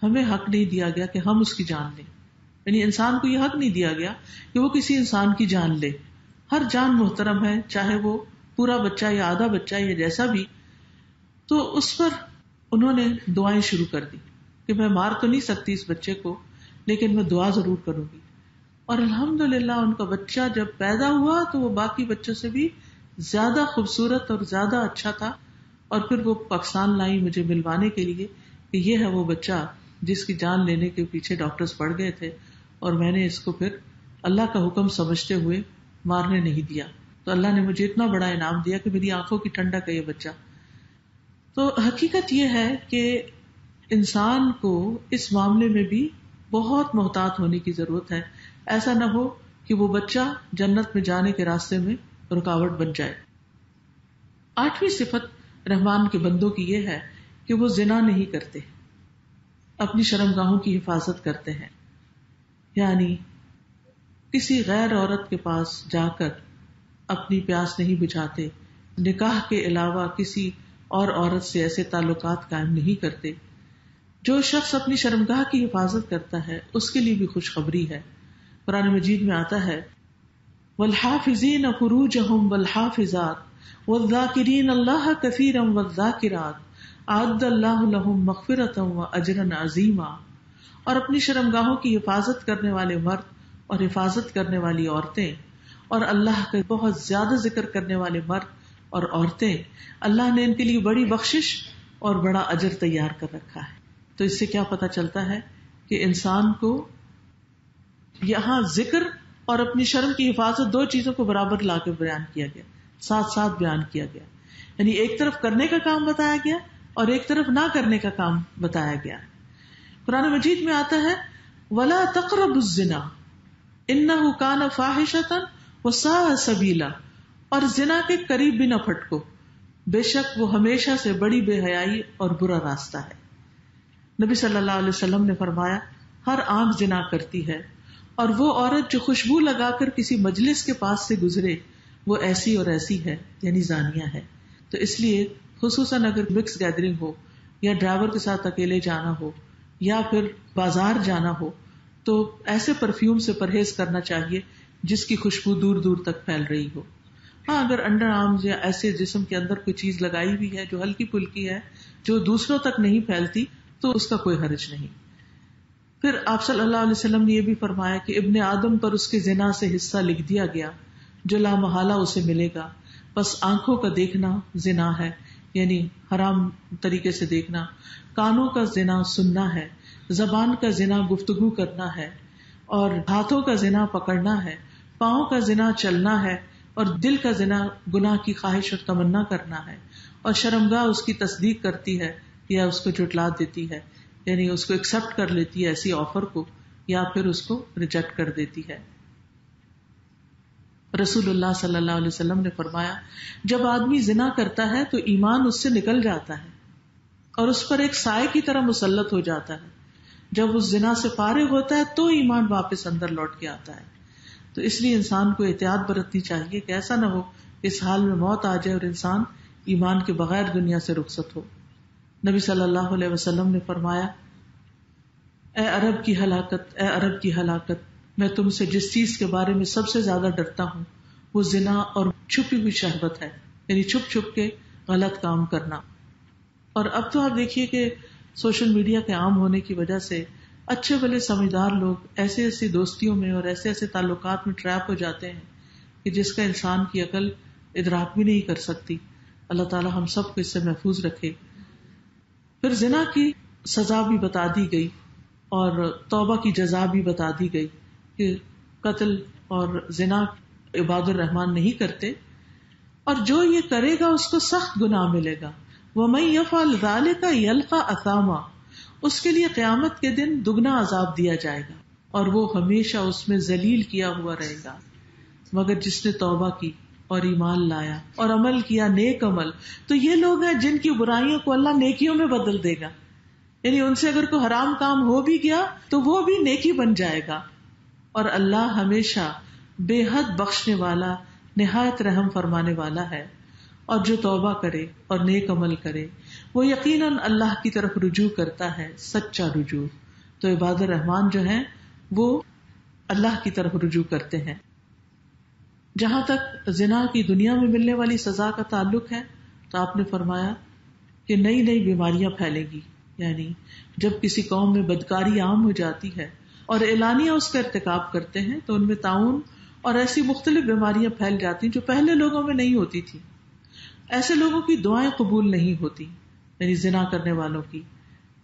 A: ہمیں حق نہیں دیا گیا کہ ہم اس کی جان لیں. یعنی انسان کو یہ حق نہیں دیا گیا کہ وہ کسی انسان کی جان لے. ہر جان محترم ہے، چاہے وہ پورا بچہ یا آدھا بچہ یا جیسا بھی. تو اس پر انہوں نے دعائیں شروع کر دی کہ میں مار تو نہیں سکتی اس بچے کو، لیکن میں دعا ضرور کروں گی. اور الحمدللہ ان کا بچہ جب پیدا ہوا تو وہ باقی بچوں سے بھی زیادہ خوبصورت اور زیادہ اچھا تھا. اور پھر وہ پاکستان لائی مجھے ملوانے کے لیے کہ یہ ہے وہ بچہ جس کی جان لینے کے پیچھے ڈاکٹرز پڑ گئے تھے، اور میں نے اس کو پھر اللہ کا حکم سمجھتے ہوئے مارنے نہیں دیا. تو اللہ نے مجھے اتنا بڑا انعام دیا کہ میری آنکھوں کی ٹھنڈک ہے یہ بچہ. تو حقیقت یہ ہے کہ انسان کو اس معاملے میں بھی بہت محتاط ہونے کی ضرورت ہے. ایسا نہ ہو کہ وہ بچہ جنت میں جانے کے راستے میں رکاوٹ بن جائے. 8ویں صفت رحمان کے بندوں کی یہ ہے کہ وہ زنا نہیں کرتے، اپنی شرمگاہوں کی حفاظت کرتے ہیں. یعنی کسی غیر عورت کے پاس جا کر اپنی پیاس نہیں بجھاتے، نکاح کے علاوہ کسی اور عورت سے ایسے تعلقات قائم نہیں کرتے. جو شخص اپنی شرمگاہ کی حفاظت کرتا ہے اس کے لیے بھی خوشخبری ہے. قرآن مجید میں آتا ہے، والحافظین فروجہم والحافظات والذاکرین اللہ کثیرا والذاکرات اعد اللہ لہم مغفرۃ واجرا عظیما. اور اپنی شرمگاہوں کی حفاظت کرنے والے مرد اور حفاظت کرنے والی عورتیں، اور اللہ کا بہت زیادہ ذکر کرنے والے مرد اور عورتیں، اللہ نے ان کے لیے بڑی بخشش اور بڑا اجر تیار کر رکھا ہے. تو اس سے کیا پتہ چلتا ہے کہ انسان کو یہاں ذکر اور اپنی شرم کی حفاظت دو چیزوں کو برابر لا کے بیان کیا گیا. ساتھ ساتھ بیان کیا گیا. یعنی ایک طرف کرنے کا کام بتایا گیا اور ایک طرف نہ کرنے کا کام بتایا گیا. قرآن مجید میں آتا ہے وَلَا تَقْرَبُوا الزِّنَا إِنَّهُ كَانَ فَاحِشَةً وَسَاءَ سَبِيلًا، اور زنا کے قریب بھی نہ پھٹکو، بے شک وہ ہمیشہ سے بڑی بے حیائی اور برا راستہ ہے. نبی صلی اللہ علیہ وسلم نے فرمایا ہر آنکھ زنا کرتی ہے، اور وہ عورت جو خوشبو لگا کر کسی مجلس کے پاس سے گزرے وہ ایسی اور ایسی ہے، یعنی زانیہ ہے. تو اس لیے خصوصاً اگر مکس گیدرنگ ہو یا ڈرائیور کے ساتھ اکیلے جانا ہو یا پھر بازار جانا ہو تو ایسے پرفیوم سے پرہیز کرنا چاہیے جس کی خوشبو دور دور تک پھیل رہی ہو. ہاں اگر انڈر آرمز یا ایسے جسم کے اندر کوئی چیز لگائی ہوئی ہے جو ہلکی پھلکی ہے جو دوسروں تک نہیں پھیلتی تو اس کا کوئی حرج نہیں. پھر آپ صلی اللہ علیہ وسلم نے یہ بھی فرمایا کہ ابن آدم پر اس کے زنا سے حصہ لکھ دیا گیا جو لا محالہ اسے ملے گا، بس آنکھوں کا دیکھنا زنا ہے، یعنی حرام طریقے سے دیکھنا، کانوں کا زنا سننا ہے، زبان کا زنا گفتگو کرنا ہے، اور ہاتھوں کا زنا پکڑنا ہے، پاؤں کا زنا چلنا ہے، اور دل کا زنا گناہ کی خواہش اور تمنا کرنا ہے، اور شرمگاہ اس کی تصدیق کرتی ہے یا اس کو جھٹلا دیتی ہے، یعنی اس کو ایکسپٹ کر لیتی ہے ایسی آفر کو یا پھر اس کو ریجیکٹ کر دیتی ہے. رسول اللہ صلی اللہ علیہ وسلم نے فرمایا جب آدمی زنا کرتا ہے تو ایمان اس سے نکل جاتا ہے اور اس پر ایک سائے کی طرح مسلط ہو جاتا ہے. جب اس زنا سے فارغ ہوتا ہے تو ایمان واپس اندر لوٹ کے آتا ہے. تو اس لیے انسان کو احتیاط برتنی چاہیے کہ ایسا نہ ہو اس حال میں موت آ جائے اور انسان ایمان کے بغیر دنیا سے رخصت ہو. نبی صلی اللہ علیہ وسلم نے فرمایا اے عرب کی ہلاکت، اے عرب کی ہلاکت، میں تم سے جس چیز کے بارے میں سب سے زیادہ ڈرتا ہوں وہ زنا اور چھپی ہوئی شہوت ہے، یعنی چھپ چھپ کے غلط کام کرنا. اور اب تو آپ دیکھیے کہ سوشل میڈیا کے عام ہونے کی وجہ سے اچھے بھلے سمجھدار لوگ ایسے ایسی دوستیوں میں اور ایسے ایسے تعلقات میں ٹریپ ہو جاتے ہیں کہ جس کا انسان کی عقل ادراک بھی نہیں کر سکتی. اللہ تعالی ہم سب کو اس سے محفوظ رکھے. پھر زنا کی سزا بھی بتا دی گئی اور توبہ کی جزا بھی بتا دی گئی کہ قتل اور زنا عباد الرحمان نہیں کرتے، اور جو یہ کرے گا اس کو سخت گناہ ملے گا. وَمَن يَفْعَلْ ذَلِكَ يَلْقَ أَثَامًا، اس کے لیے قیامت کے دن دگنا عذاب دیا جائے گا اور وہ ہمیشہ اس میں ذلیل کیا ہوا رہے گا. مگر جس نے توبہ کی اور ایمان لایا اور عمل کیا نیک عمل، تو یہ لوگ ہیں جن کی برائیوں کو اللہ نیکیوں میں بدل دے گا. یعنی ان سے اگر کوئی حرام کام ہو بھی گیا تو وہ بھی نیکی بن جائے گا. اور اللہ ہمیشہ بے حد بخشنے والا نہایت رحم فرمانے والا ہے. اور جو توبہ کرے اور نیک عمل کرے وہ یقیناً اللہ کی طرف رجوع کرتا ہے، سچا رجوع. تو عباد الرحمان جو ہیں وہ اللہ کی طرف رجوع کرتے ہیں. جہاں تک زنا کی دنیا میں ملنے والی سزا کا تعلق ہے تو آپ نے فرمایا کہ نئی نئی بیماریاں پھیلیں گی. یعنی جب کسی قوم میں بدکاری عام ہو جاتی ہے اور اعلانیہ اس کا ارتکاب کرتے ہیں تو ان میں طاعون اور ایسی مختلف بیماریاں پھیل جاتی ہیں جو پہلے لوگوں میں نہیں ہوتی تھی. ایسے لوگوں کی دعائیں قبول نہیں ہوتی، یعنی زنا کرنے والوں کی.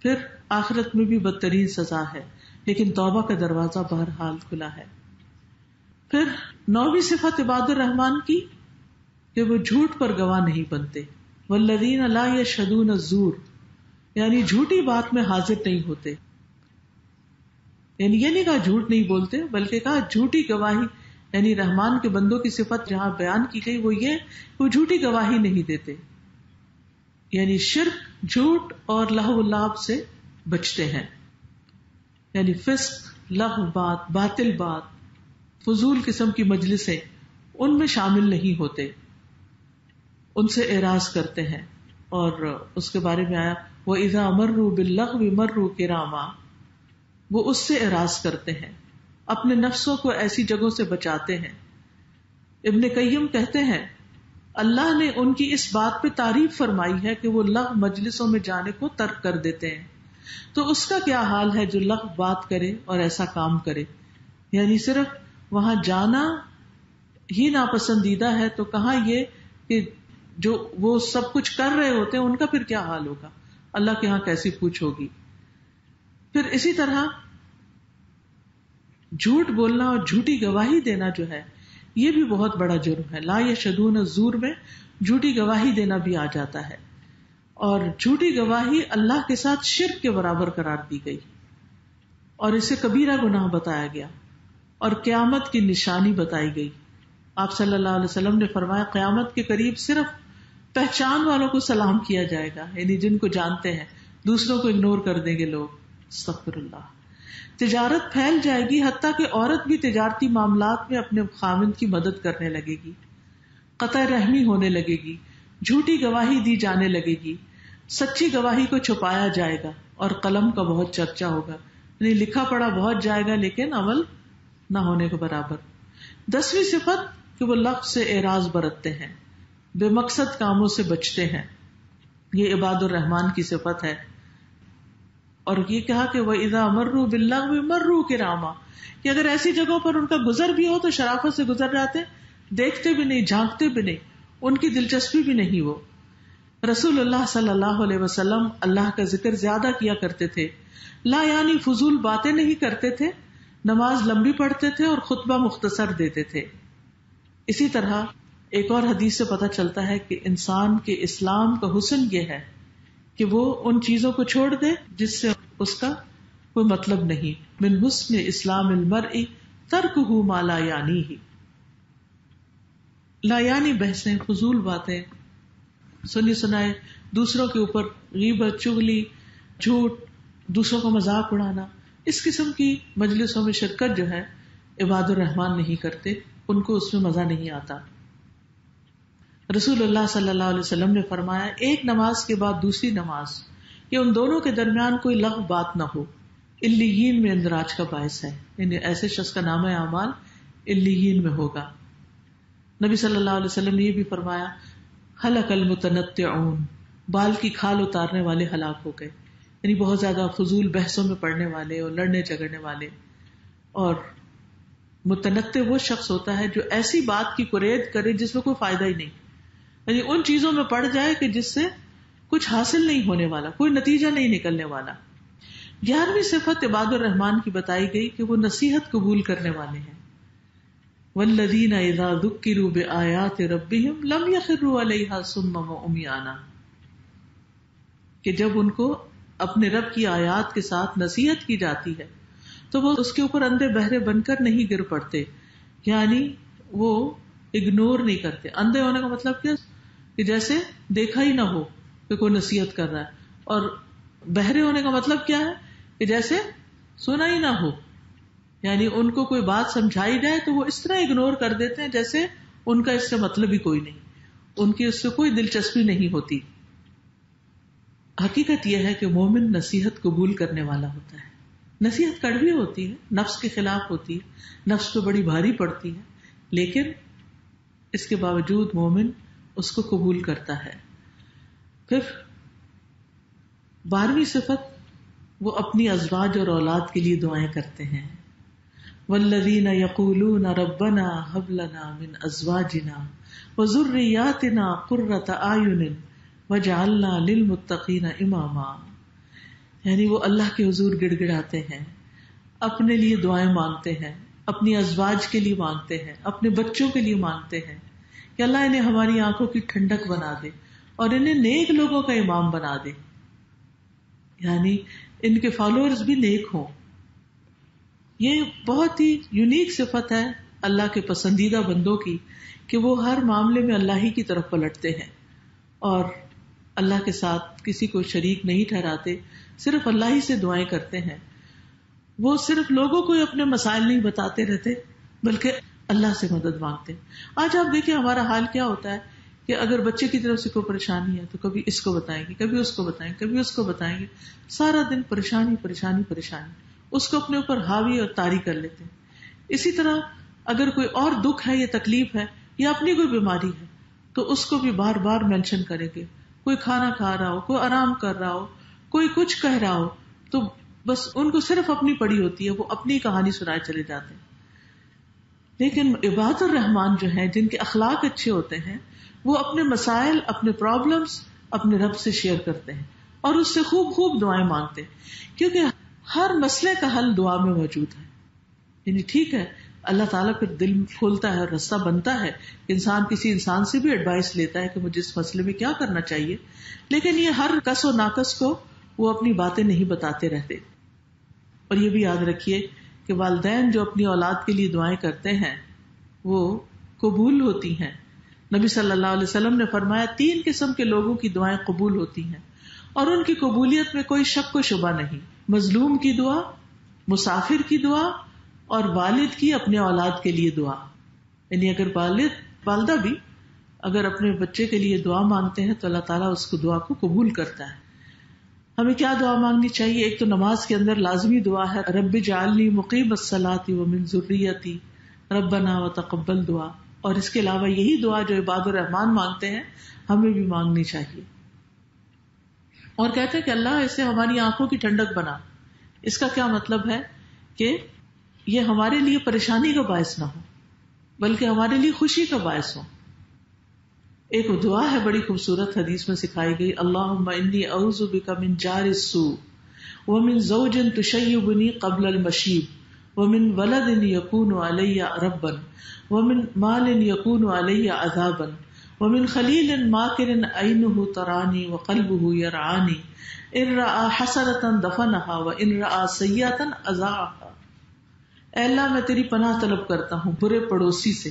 A: پھر آخرت میں بھی بدترین سزا ہے، لیکن توبہ کا دروازہ بہرحال کھلا ہے. پھر 9ویں صفت عباد الرحمان کی کہ وہ جھوٹ پر گواہ نہیں بنتے. والذین لا یشہدون الزور، یعنی جھوٹی بات میں حاضر نہیں ہوتے. یعنی یہ نہیں کہا جھوٹ نہیں بولتے، بلکہ کہا جھوٹی گواہی، یعنی رحمان کے بندوں کی صفت جہاں بیان کی گئی وہ یہ وہ جھوٹی گواہی نہیں دیتے. یعنی شرک، جھوٹ اور لہو و لعب سے بچتے ہیں. یعنی فسق، لہو بات، باطل بات، فضول قسم کی مجلسیں ان میں شامل نہیں ہوتے، ان سے اعراض کرتے ہیں. اور اس کے بارے میں آیا وَإِذَا مَرُّوا بِاللَّغْوِ مَرُّوا كِرَامًا، وہ اس سے اعراض کرتے ہیں، اپنے نفسوں کو ایسی جگہوں سے بچاتے ہیں. ابن قیم کہتے ہیں اللہ نے ان کی اس بات پہ تعریف فرمائی ہے کہ وہ لغو مجلسوں میں جانے کو ترک کر دیتے ہیں. تو اس کا کیا حال ہے جو لغو بات کرے اور ایسا کام کرے. یعنی صرف وہاں جانا ہی ناپسندیدہ ہے تو کہاں یہ کہ جو وہ سب کچھ کر رہے ہوتے ہیں ان کا پھر کیا حال ہوگا، اللہ کے ہاں کیسی پوچھ ہوگی. پھر اسی طرح جھوٹ بولنا اور جھوٹی گواہی دینا جو ہے یہ بھی بہت بڑا جرم ہے. لا یشہدون الزور میں جھوٹی گواہی دینا بھی آ جاتا ہے، اور جھوٹی گواہی اللہ کے ساتھ شرک کے برابر قرار دی گئی اور اسے کبیرہ گناہ بتایا گیا اور قیامت کی نشانی بتائی گئی. آپ صلی اللہ علیہ وسلم نے فرمایا قیامت کے قریب صرف پہچان والوں کو سلام کیا جائے گا، یعنی جن کو جانتے ہیں، دوسروں کو اگنور کر دیں گے لوگ. استغفر اللہ. تجارت پھیل جائے گی، حتیٰ کہ عورت بھی تجارتی معاملات میں اپنے خاوند کی مدد کرنے لگے گی، قطع رحمی ہونے لگے گی، جھوٹی گواہی دی جانے لگے گی، سچی گواہی کو چھپایا جائے گا اور قلم کا بہت چرچا ہوگا، یعنی لکھا پڑھا بہت جائے گا لیکن عمل نہ ہونے کے برابر. 10ویں صفت کہ وہ لغو سے اعراض برتتے ہیں، بے مقصد کاموں سے بچتے ہیں. یہ عباد الرحمان کی صفت ہے. اور یہ کہا کہ وَإِذَا مَرُّوا بِاللَّغْوِ مَرُّوا كِرَامًا، کہ اگر ایسی جگہوں پر ان کا گزر بھی ہو تو شرافت سے گزر جاتے، دیکھتے بھی نہیں، جھانکتے بھی نہیں، ان کی دلچسپی بھی نہیں. وہ رسول اللہ صلی اللہ علیہ وسلم اللہ کا ذکر زیادہ کیا کرتے تھے، لا یعنی فضول باتیں نہیں کرتے تھے، نماز لمبی پڑھتے تھے اور خطبہ مختصر دیتے تھے. اسی طرح ایک اور حدیث سے پتہ چلتا ہے کہ انسان کے اسلام کا حسن یہ ہے کہ وہ ان چیزوں کو چھوڑ دے جس سے اس کا کوئی مطلب نہیں. من حسن اسلام المرء ترکہ ما لا یعنیہ. لا یعنی بحثیں، فضول باتیں، سنی سنائے، دوسروں کے اوپر غیبت، چغلی، جھوٹ، دوسروں کو مذاق اڑانا، اس قسم کی مجلسوں میں شرکت جو ہے عباد الرحمان نہیں کرتے، ان کو اس میں مزہ نہیں آتا. رسول اللہ صلی اللہ علیہ وسلم نے فرمایا ایک نماز کے بعد دوسری نماز کہ ان دونوں کے درمیان کوئی لغو بات نہ ہو، علیین میں اندراج کا باعث ہے، یعنی ایسے شخص کا نام اعمال علیین میں ہوگا. نبی صلی اللہ علیہ وسلم نے یہ بھی فرمایا ہلک المتنطعون، بال کی کھال اتارنے والے ہلاک ہو گئے، یعنی بہت زیادہ فضول بحثوں میں پڑنے والے اور لڑنے جھگڑنے والے. اور متنطع وہ شخص ہوتا ہے جو ایسی بات کی کورید کرے جس میں کوئی فائدہ ہی نہیں، یعنی ان چیزوں میں پڑ جائے کہ جس سے کچھ حاصل نہیں ہونے والا، کوئی نتیجہ نہیں نکلنے والا. 11ویں صفت عباد الرحمان کی بتائی گئی کہ وہ نصیحت قبول کرنے والے ہیں. والذین اذا ذکروا بآیات ربہم لم یخروا علیہا صما وعمیانا، کہ جب ان کو اپنے رب کی آیات کے ساتھ نصیحت کی جاتی ہے تو وہ اس کے اوپر اندھے بہرے بن کر نہیں گر پڑتے، یعنی وہ اگنور نہیں کرتے. اندھے ہونے کا مطلب کیا کہ جیسے دیکھا ہی نہ ہو کہ کوئی نصیحت کر رہا ہے، اور بہرے ہونے کا مطلب کیا ہے کہ جیسے سنا ہی نہ ہو، یعنی ان کو کوئی بات سمجھائی جائے تو وہ اس طرح اگنور کر دیتے ہیں جیسے ان کا اس سے مطلب ہی کوئی نہیں، ان کی اس سے کوئی دلچسپی نہیں ہوتی. حقیقت یہ ہے کہ مومن نصیحت قبول کرنے والا ہوتا ہے. نصیحت کڑوی ہوتی ہے، نفس کے خلاف ہوتی ہے، نفس پہ بڑی بھاری پڑتی ہے، لیکن اس کے باوجود مومن اس کو قبول کرتا ہے. پھر 12ویں صفت وہ اپنی ازواج اور اولاد کے لیے دعائیں کرتے ہیں. والذین یقولون ربنا هب لنا من ازواجنا وذریاتنا قرۃ اعین وجعلنا للمتقین اماما، یعنی وہ اللہ کے حضور گڑ گڑاتے ہیں، اپنے لیے دعائیں مانگتے ہیں، اپنی ازواج کے لیے مانگتے ہیں، اپنے بچوں کے لیے مانگتے ہیں کہ اللہ انہیں ہماری آنکھوں کی ٹھنڈک بنا دے اور انہیں نیک لوگوں کا امام بنا دے، یعنی ان کے فالوورز بھی نیک ہوں. یہ بہت ہی یونیک صفت ہے اللہ کے پسندیدہ بندوں کی کہ وہ ہر معاملے میں اللہ ہی کی طرف پلٹتے ہیں اور اللہ کے ساتھ کسی کو شریک نہیں ٹھہراتے، صرف اللہ ہی سے دعائیں کرتے ہیں. وہ صرف لوگوں کو اپنے مسائل نہیں بتاتے رہتے بلکہ اللہ سے مدد مانگتے. آج آپ دیکھیں ہمارا حال کیا ہوتا ہے کہ اگر بچے کی طرف سے کوئی پریشانی ہے تو کبھی اس کو بتائیں گے، کبھی اس کو بتائیں گے، کبھی اس کو بتائیں گے، سارا دن پریشانی پریشانی پریشانی، اس کو اپنے اوپر حاوی اور طاری کر لیتے ہیں. اسی طرح اگر کوئی اور دکھ ہے یا تکلیف ہے یا اپنی کوئی بیماری ہے تو اس کو بھی بار بار مینشن کریں گے. کوئی کھانا کھا رہا ہو، کوئی آرام کر رہا ہو، کوئی کچھ کہہ رہا ہو تو بس ان کو صرف اپنی پڑی ہوتی ہے، وہ اپنی کہانی سنائے چلے جاتے ہیں. لیکن عباد الرحمان جو ہیں، جن کے اخلاق اچھے ہوتے ہیں، وہ اپنے مسائل، اپنے پرابلمز اپنے رب سے شیئر کرتے ہیں اور اس سے خوب خوب دعائیں مانگتے ہیں، کیونکہ ہر مسئلے کا حل دعا میں موجود ہے. یعنی ٹھیک ہے اللہ تعالیٰ پھر دل کھولتا ہے اور رستہ بنتا ہے. انسان کسی انسان سے بھی ایڈوائس لیتا ہے کہ مجھے اس مسئلے میں کیا کرنا چاہیے، لیکن یہ ہر کس و ناقص کو وہ اپنی باتیں نہیں بتاتے رہتے. اور یہ بھی یاد رکھیے کہ والدین جو اپنی اولاد کے لیے دعائیں کرتے ہیں وہ قبول ہوتی ہیں. نبی صلی اللہ علیہ وسلم نے فرمایا 3 قسم کے لوگوں کی دعائیں قبول ہوتی ہیں اور ان کی قبولیت میں کوئی شک و شبہ نہیں. مظلوم کی دعا، مسافر کی دعا، اور والد کی اپنے اولاد کے لیے دعا. یعنی اگر والدہ بھی اگر اپنے بچے کے لیے دعا مانگتے ہیں تو اللہ تعالیٰ اس کو دعا کو قبول کرتا ہے. ہمیں کیا دعا مانگنی چاہیے؟ ایک تو نماز کے اندر لازمی دعا ہے رب اجعلنی مقیم الصلاۃ ومن ذریتی ربنا وتقبل دعا. اور اس کے علاوہ یہی دعا جو عباد الرحمان مانگتے ہیں ہمیں بھی مانگنی چاہیے. اور کہتے ہیں کہ اللہ اسے ہماری آنکھوں کی ٹھنڈک بنا. اس کا کیا مطلب ہے کہ یہ ہمارے لیے پریشانی کا باعث نہ ہو بلکہ ہمارے لیے خوشی کا باعث ہو. ایک دعا ہے بڑی خوبصورت حدیث میں سکھائی گئی، اللہم انی اعوذ بک من جار السوء ومن زوج تشیبنی قبل المشیب ومن ولد یکون علی ربا ومن مال یکون علی عذابا ومن خلیل ماکر عینہ ترانی وقلبہ یرعانی ان رأى حسنۃ دفنها وان رأى سیئۃ اذاعها. اے اللہ میں تیری پناہ طلب کرتا ہوں برے پڑوسی سے،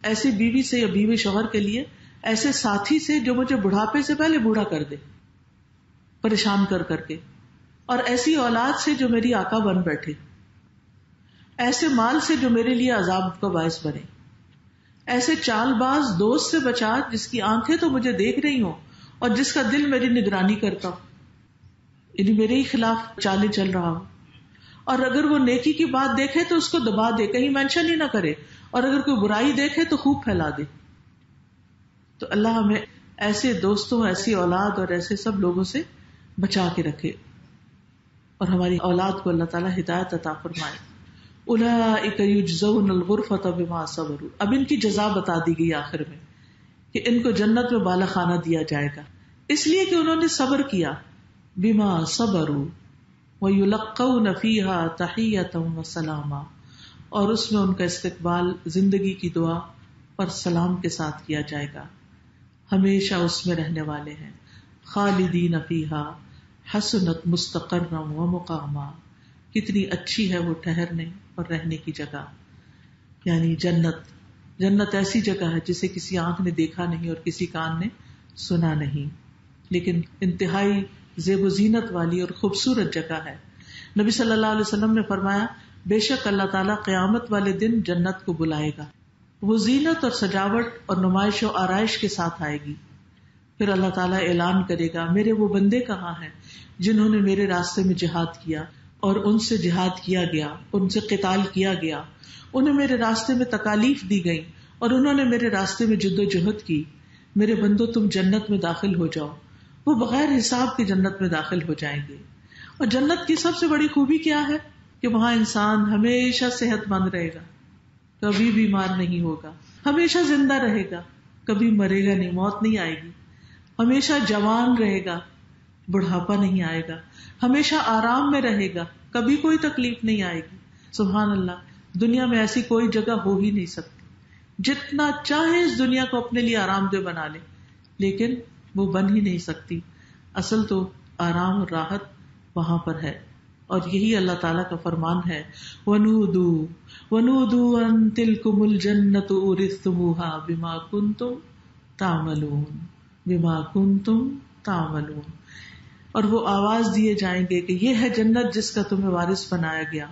A: ایسی بیوی سے یا بیوی شوہر کے لیے ایسے ساتھی سے جو مجھے بڑھاپے سے پہلے بوڑھا کر دے پریشان کر کے، اور ایسی اولاد سے جو میری آقا بن بیٹھے، ایسے مال سے جو میرے لیے عذاب کا باعث بنے، ایسے چال باز دوست سے بچا جس کی آنکھیں تو مجھے دیکھ رہی ہوں اور جس کا دل میری نگرانی کرتا ہو، یعنی میرے ہی خلاف چالیں چل رہا ہو. اور اگر وہ نیکی کی بات دیکھے تو اس کو دبا دے، کہیں مینشن ہی نہ کرے، اور اگر کوئی برائی دیکھے تو خوب پھیلا دے. تو اللہ ہمیں ایسے دوستوں، ایسی اولاد اور ایسے سب لوگوں سے بچا کے رکھے اور ہماری اولاد کو اللہ تعالیٰ ہدایت عطا فرمائے. اولئک یجزون الغرفۃ بما صبروا. اب ان کی جزا بتا دی گئی آخر میں کہ ان کو جنت میں بالا خانہ دیا جائے گا اس لیے کہ انہوں نے صبر کیا. بما صبروا وَيُلَقَّوْنَ فِيهَا تَحِيَّةً وَسَلَامًا. اور اس میں ان کا استقبال زندگی کی دعا اور سلام کے ساتھ کیا جائے گا. ہمیشہ اس میں رہنے والے ہیں. خالدین فیہا حسنت مستقرا ومقاما. کتنی اچھی ہے وہ ٹھہرنے اور رہنے کی جگہ، یعنی جنت. جنت ایسی جگہ ہے جسے کسی آنکھ نے دیکھا نہیں اور کسی کان نے سنا نہیں، لیکن انتہائی زیب و زینت والی اور خوبصورت جگہ ہے. نبی صلی اللہ علیہ وسلم نے فرمایا بے شک اللہ تعالیٰ قیامت والے دن جنت کو بلائے گا، وہ زینت اور سجاوٹ اور نمائش و آرائش کے ساتھ آئے گی. پھر اللہ تعالیٰ اعلان کرے گا میرے وہ بندے کہاں ہیں جنہوں نے میرے راستے میں جہاد کیا اور ان سے جہاد کیا گیا، ان سے قتال کیا گیا، انہیں میرے راستے میں تکالیف دی گئی اور انہوں نے میرے راستے میں جد و جہد کی. میرے بندو تم جنت میں داخل ہو جاؤ. وہ بغیر حساب کی جنت میں داخل ہو جائیں گے. اور جنت کی سب سے بڑی خوبی کیا ہے کہ وہاں انسان ہمیشہ صحت مند رہے گا، کبھی بیمار نہیں ہوگا، ہمیشہ زندہ رہے گا، کبھی مرے گا نہیں، موت نہیں آئے گی، ہمیشہ جوان رہے گا، بڑھاپا نہیں آئے گا، ہمیشہ آرام میں رہے گا، کبھی کوئی تکلیف نہیں آئے گی. سبحان اللہ، دنیا میں ایسی کوئی جگہ ہو ہی نہیں سکتی. جتنا چاہے اس دنیا کو اپنے لیے آرام دہ بنا لے لیکن وہ بن ہی نہیں سکتی. اصل تو آرام اور راحت وہاں پر ہے. اور یہی اللہ تعالیٰ کا فرمان ہے وَنُودُوا أَن تِلْكُمُ الْجَنَّةُ أُورِثْتُمُوهَا بِمَا كُنْتُمْ تَعْمَلُونَ. اور وہ آواز دیے جائیں گے کہ یہ ہے جنت جس کا تمہیں وارث بنایا گیا.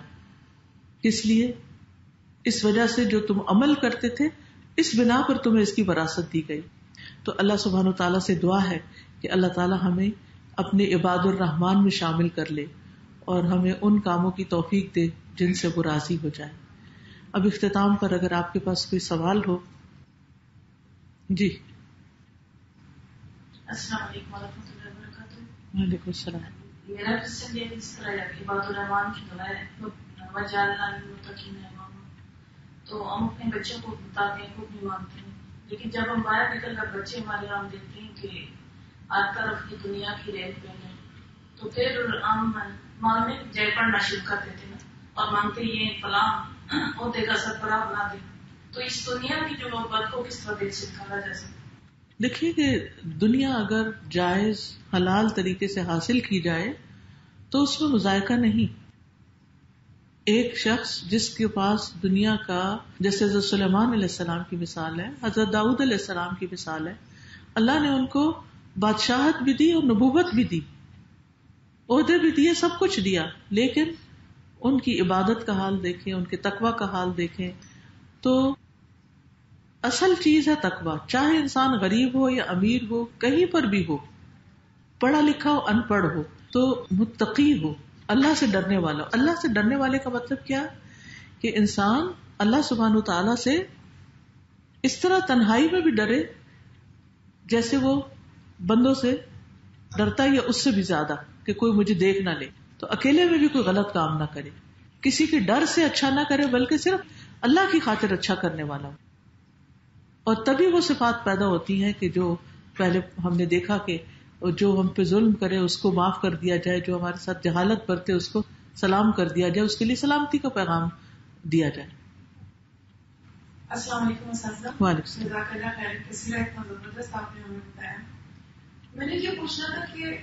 A: کس لیے؟ اس وجہ سے جو تم عمل کرتے تھے، اس بنا پر تمہیں اس کی وراثت دی گئی. تو اللہ سبحانہ وتعالیٰ سے دعا ہے کہ اللہ تعالیٰ ہمیں اپنے عباد الرحمان میں شامل کر لے اور ہمیں ان کاموں کی توفیق دے جن سے وہ راضی ہو جائے. اب اختتام پر اگر آپ کے پاس کوئی سوال ہو. جی
B: السلام علیکم ورحمۃ اللہ وبرکاتہ.
A: وعلیکم السلام.
B: میرا کوشچن یہ اس طرح ہے کہ عباد الرحمان کی دعا ہے وجعلنا للمتقین اماما. تو ہم اپنے بچوں کو بتاتے ہیں، خود بھی مانتے ہیں، لیکن جب ہم باہر نکل کر بچے ہمارے ہم دیکھتے ہیں کہ ہر طرف کی دنیا کی ریت پہ ہے، تو پھر ہم مانگنے جے پڑھنا شروع کر دیتے ہیں اور مانگتے یہ فلاں عہدے کا سربراہ بنا دے. تو اس دنیا کی جو محبت کو کس طرح دل سے نکالا جا سکتا؟
A: دیکھیے کہ دنیا اگر جائز حلال طریقے سے حاصل کی جائے تو اس میں مذائقہ نہیں. ایک شخص جس کے پاس دنیا کا، جیسے حضرت سلیمان علیہ السلام کی مثال ہے، حضرت داؤد علیہ السلام کی مثال ہے، اللہ نے ان کو بادشاہت بھی دی اور نبوت بھی دی، عہدے بھی دیے، سب کچھ دیا، لیکن ان کی عبادت کا حال دیکھیں، ان کے تقوی کا حال دیکھیں. تو اصل چیز ہے تقوی. چاہے انسان غریب ہو یا امیر ہو، کہیں پر بھی ہو، پڑھا لکھا ہو ان پڑھ ہو، تو متقی ہو، اللہ سے ڈرنے والا. اللہ سے ڈرنے والے کا مطلب کیا؟ کہ انسان اللہ سبحانہ تعالیٰ سے اس طرح تنہائی میں بھی ڈرے جیسے وہ بندوں سے ڈرتا ہے، یا اس سے بھی زیادہ، کہ کوئی مجھے دیکھ نہ لے. تو اکیلے میں بھی کوئی غلط کام نہ کرے، کسی کے ڈر سے اچھا نہ کرے، بلکہ صرف اللہ کی خاطر اچھا کرنے والا ہو. اور تبھی وہ صفات پیدا ہوتی ہیں کہ جو پہلے ہم نے دیکھا کہ جو ہم پہ ظلم کرے اس کو معاف کر دیا جائے، جو ہمارے ساتھ جہالت برتے اس کو سلام کر دیا جائے، اس کے لیے سلامتی کا پیغام دیا جائے.
B: السلام علیکم اساتذہ.
A: وعلیکم السلام.
B: جزاک اللہ خیر، کسی طرح اتنا زبردست آپ نے ہمیں بتایا. میں نے یہ پوچھنا تھا کہ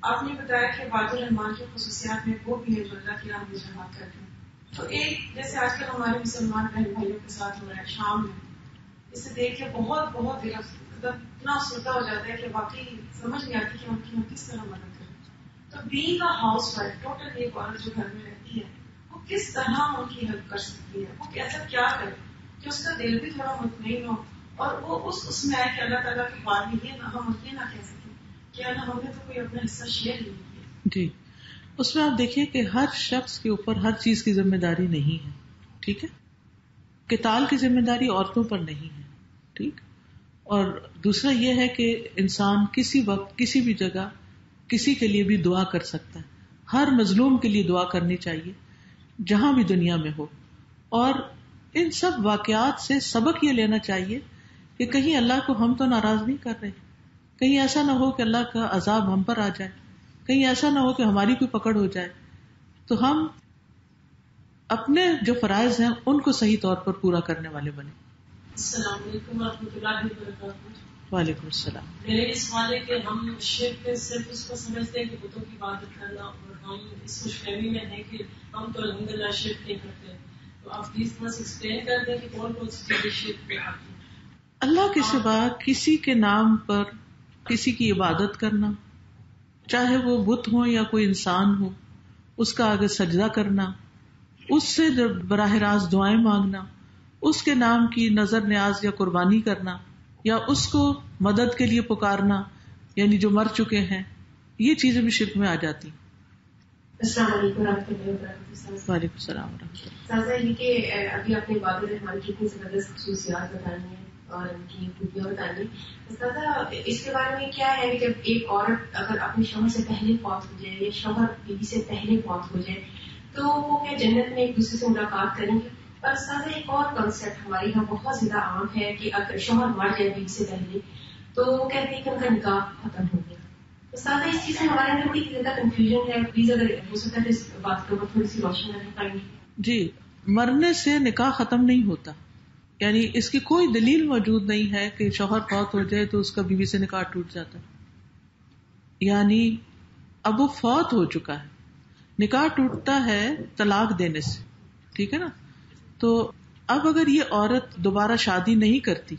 B: آپ نے بتایا کہ عباد الرحمان کی خصوصیات میں وہ بھی ہے جو اللہ کی راہ میں جہاد کرتے ہیں. تو ایک جیسے آج کل ہمارے مسلمان بہن بھائیوں کے ساتھ ہو رہا ہے شام میں، اسے دیکھ کے بہت بہت دل اتنا سوتا ہو جاتا ہے کہ واقعی سمجھ نہیں آتی کہ ہم کس طرح مدد کریں. تو being a house wife, total ایک عورت جو گھر میں رہتی ہے، وہ کس طرح ان کی ہیلپ کر سکتی ہے؟ وہ ایسا کیا کرے کہ اس کا دل بھی تھوڑا مطمئن ہو اور وہ اس میں آئے کہ اللہ تعالیٰ کے بعد میں یہ نہ ہم یہ نہ کہہ سکیں کہ اللہ ہم نے تو کوئی اپنا حصہ شیئر ہی نہیں کیا.
A: جی، اس میں آپ دیکھیے کہ ہر شخص کے اوپر ہر چیز کی ذمہ داری نہیں ہے. ٹھیک ہے، قتال کی ذمہ داری عورتوں پر نہیں ہے. ٹھیک. اور دوسرا یہ ہے کہ انسان کسی وقت کسی بھی جگہ کسی کے لیے بھی دعا کر سکتا ہے. ہر مظلوم کے لیے دعا کرنی چاہیے جہاں بھی دنیا میں ہو. اور ان سب واقعات سے سبق یہ لینا چاہیے کہ کہیں اللہ کو ہم تو ناراض نہیں کر رہے، کہیں ایسا نہ ہو کہ اللہ کا عذاب ہم پر آ جائے، کہیں ایسا نہ ہو کہ ہماری کوئی پکڑ ہو جائے. تو ہم اپنے جو فرائض ہیں ان کو صحیح طور پر پورا کرنے والے بنے.
B: السلام علیکم ورحمۃ اللہ وبرکاتہ.
A: وعلیکم السلام.
B: میرے اس سوال ہے کہ ہم شرک صرف اس کو سمجھتے ہیں کہ بتوں کی عبادت کرنا، اور ہم اس خوش فہمی میں ہیں کہ ہم تو الحمدللہ شرک نہیں کرتے. تو آپ پلیز بس ایکسپلین کر دیں کہ کون کون سی چیزیں شرک میں آتی ہیں.
A: اللہ کے سوا کسی کے نام پر کسی کی عبادت کرنا، چاہے وہ بت ہو یا کوئی انسان ہو، اس کا آگے سجدہ کرنا، اس سے براہ راست دعائیں مانگنا، اس کے نام کی نظر نیاز یا قربانی کرنا، یا اس کو مدد کے لیے پکارنا، یعنی جو مر چکے ہیں، یہ چیزیں بھی شرک میں آ جاتی.
C: السلام علیکم ورحمۃ اللہ وبرکاتہ.
A: وعلیکم السلام ورحمۃ اللہ.
C: سازا یہ کہ ابھی آپ نے عباد الرحمان کی اتنی زبردست خصوصیات بتانی ہیں اور ان کی خوبیاں بتانی. سازا اس کے بارے میں کیا ہے کہ جب ایک عورت اگر اپنے شوہر سے پہلے فوت ہو جائے یا شوہر بیوی سے پہلے فوت ہو جائے تو وہ کیا جنت میں ایک دوسرے سے ملاقات کریں گے؟ اور سازا ایک اور کنسیپٹ ہمارے یہاں بہت زیادہ عام ہے کہ اگر شوہر مر جائے بیوی سے پہلے تو وہ کہتے ہیں کہ ان کا نکاح ختم ہو گیا. تو سازا اس چیز سے ہمارے اندر بڑی زیادہ کنفیوژن ہے. پلیز اگر ہو سکتا ہے اس بات کے اوپر تھوڑی سی روشنی ڈالنا پائیں گے.
A: جی، مرنے سے نکاح ختم نہیں ہوتا، یعنی اس کی کوئی دلیل موجود نہیں ہے کہ شوہر فوت ہو جائے تو اس کا بیوی سے نکاح ٹوٹ جاتا ہے. یعنی اب وہ فوت ہو چکا ہے، نکاح ٹوٹتا ہے طلاق دینے سے. ٹھیک ہے نا. تو اب اگر یہ عورت دوبارہ شادی نہیں کرتی،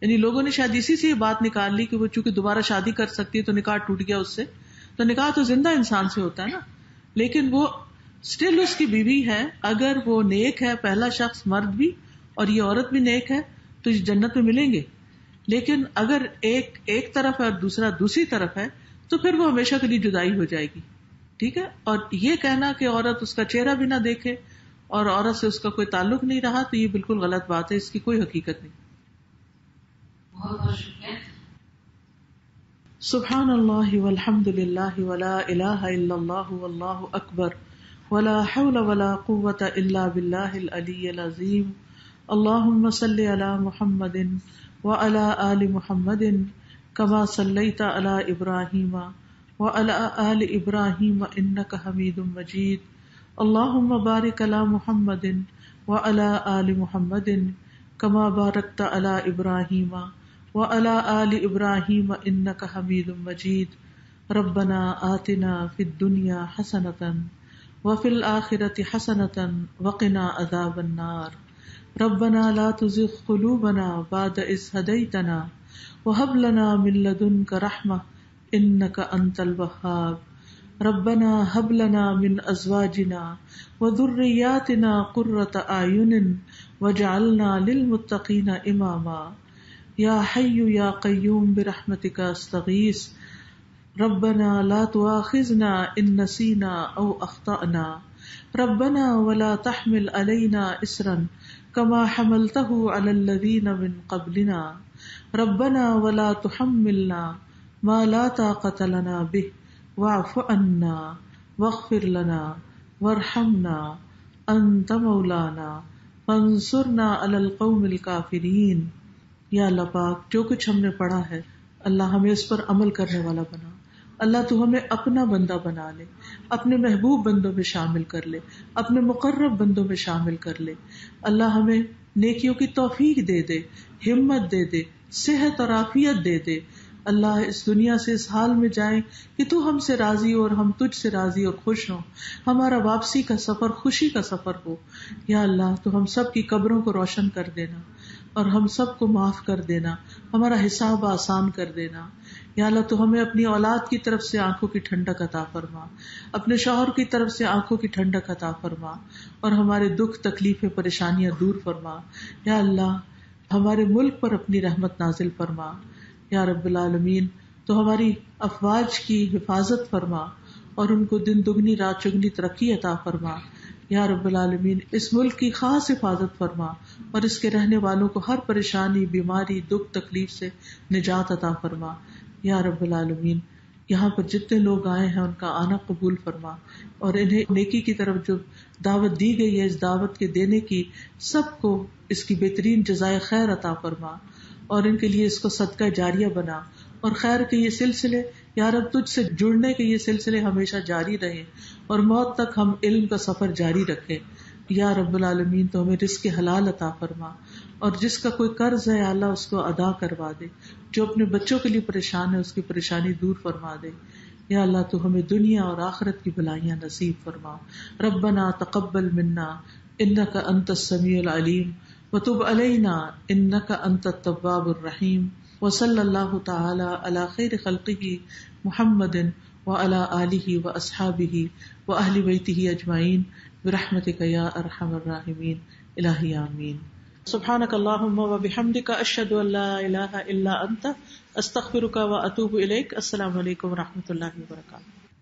A: یعنی لوگوں نے شاید اسی سے یہ بات نکال لی کہ وہ چونکہ دوبارہ شادی کر سکتی ہے تو نکاح ٹوٹ گیا اس سے، تو نکاح تو زندہ انسان سے ہوتا ہے نا، لیکن وہ اسٹل اس کی بیوی ہے. اگر وہ نیک ہے، پہلا شخص مرد بھی اور یہ عورت بھی نیک ہے تو اس جنت میں ملیں گے. لیکن اگر ایک طرف ہے اور دوسرا دوسری طرف ہے تو پھر وہ ہمیشہ کے لیے جدائی ہو جائے گی. ٹھیک ہے. اور یہ کہنا کہ عورت اس کا چہرہ بھی نہ دیکھے اور عورت سے اس کا کوئی تعلق نہیں رہا تو یہ بالکل غلط بات ہے، اس کی کوئی حقیقت نہیں.
B: بہت بہت شکریہ.
A: سبحان اللہ والحمد للہ ولا الہ الا اللہ واللہ اکبر ولا حول ولا قوة الا باللہ العلی العظیم. اللہم صلی علی محمد وعلی آل محمد کما صلیت علی ابراہیم وعلی آل ابراہیم انک حمید مجید. اللهم بارك على محمد وعلى آل محمد كما باركت على إبراهيم وعلى آل إبراهيم إنك حميد مجيد. ربنا آتنا في الدنيا حسنة وفي الآخرة حسنة وقنا عذاب النار. ربنا لا تزغ قلوبنا بعد إذ هديتنا وهب لنا من لدنك رحمة إنك أنت الوهاب. ربنا هب لنا من أزواجنا وذرياتنا قرة أعين واجعلنا للمتقين إماما. يا حي يا قيوم برحمتك أستغيث. ربنا لا تؤاخذنا إن نسينا أو أخطأنا. ربنا ولا تحمل علينا إصرا كما حملته على الذين من قبلنا. ربنا ولا تحملنا ما لا طاقة لنا به واعف عنا واغفر لنا وارحمنا انت مولانا فانصرنا علی القوم الکافرین. یا اللہ پاک جو کچھ ہم نے پڑھا ہے اللہ ہمیں اس پر عمل کرنے والا بنا. اللہ تو ہمیں اپنا بندہ بنا لے، اپنے محبوب بندوں میں شامل کر لے، اپنے مقرب بندوں میں شامل کر لے. اللہ ہمیں نیکیوں کی توفیق دے دے، ہمت دے دے، صحت اور عافیت دے دے. اللہ اس دنیا سے اس حال میں جائیں کہ تو ہم سے راضی ہو اور ہم تجھ سے راضی اور خوش ہوں. ہمارا واپسی کا سفر خوشی کا سفر ہو. یا اللہ تو ہم سب کی قبروں کو روشن کر دینا اور ہم سب کو معاف کر دینا، ہمارا حساب آسان کر دینا. یا اللہ تو ہمیں اپنی اولاد کی طرف سے آنکھوں کی ٹھنڈک عطا فرما، اپنے شوہر کی طرف سے آنکھوں کی ٹھنڈک عطا فرما اور ہمارے دکھ تکلیفیں پریشانیاں دور فرما. یا اللہ ہمارے ملک پر اپنی رحمت نازل فرما. یا رب العالمین تو ہماری افواج کی حفاظت فرما اور ان کو دن دگنی رات چگنی ترقی عطا فرما. یا رب العالمین اس ملک کی خاص حفاظت فرما اور اس کے رہنے والوں کو ہر پریشانی، بیماری، دکھ تکلیف سے نجات عطا فرما. یا رب العالمین یہاں پر جتنے لوگ آئے ہیں ان کا آنا قبول فرما اور انہیں نیکی کی طرف جو دعوت دی گئی ہے اس دعوت کے دینے کی سب کو اس کی بہترین جزائے خیر عطا فرما اور ان کے لیے اس کو صدقہ جاریہ بنا اور خیر کے یہ سلسلے یا رب تجھ سے جڑنے کے یہ سلسلے ہمیشہ جاری رہیں اور موت تک ہم علم کا سفر جاری رکھیں. یا رب العالمین تو ہمیں رزق حلال عطا فرما اور جس کا کوئی قرض ہے اللہ اس کو ادا کروا دے، جو اپنے بچوں کے لیے پریشان ہے اس کی پریشانی دور فرما دے. یا اللہ تو ہمیں دنیا اور آخرت کی بھلائیاں نصیب فرما. ربنا تقبل منا انک انت السمیع العلیم وتب علینا انک انت التواب الرحیم. وصلی اللہ تعالی علی خیر خلقہ محمد وعلی آلہ واصحابہ واہل بیتہ اجمعین برحمتک یا ارحم الراحمین. الہی آمین. سبحانک اللہم وبحمدک اشہد ان لا الہ الا انت استغفرک واتوب الیک. السلام علیکم ورحمۃ اللہ وبرکاتہ.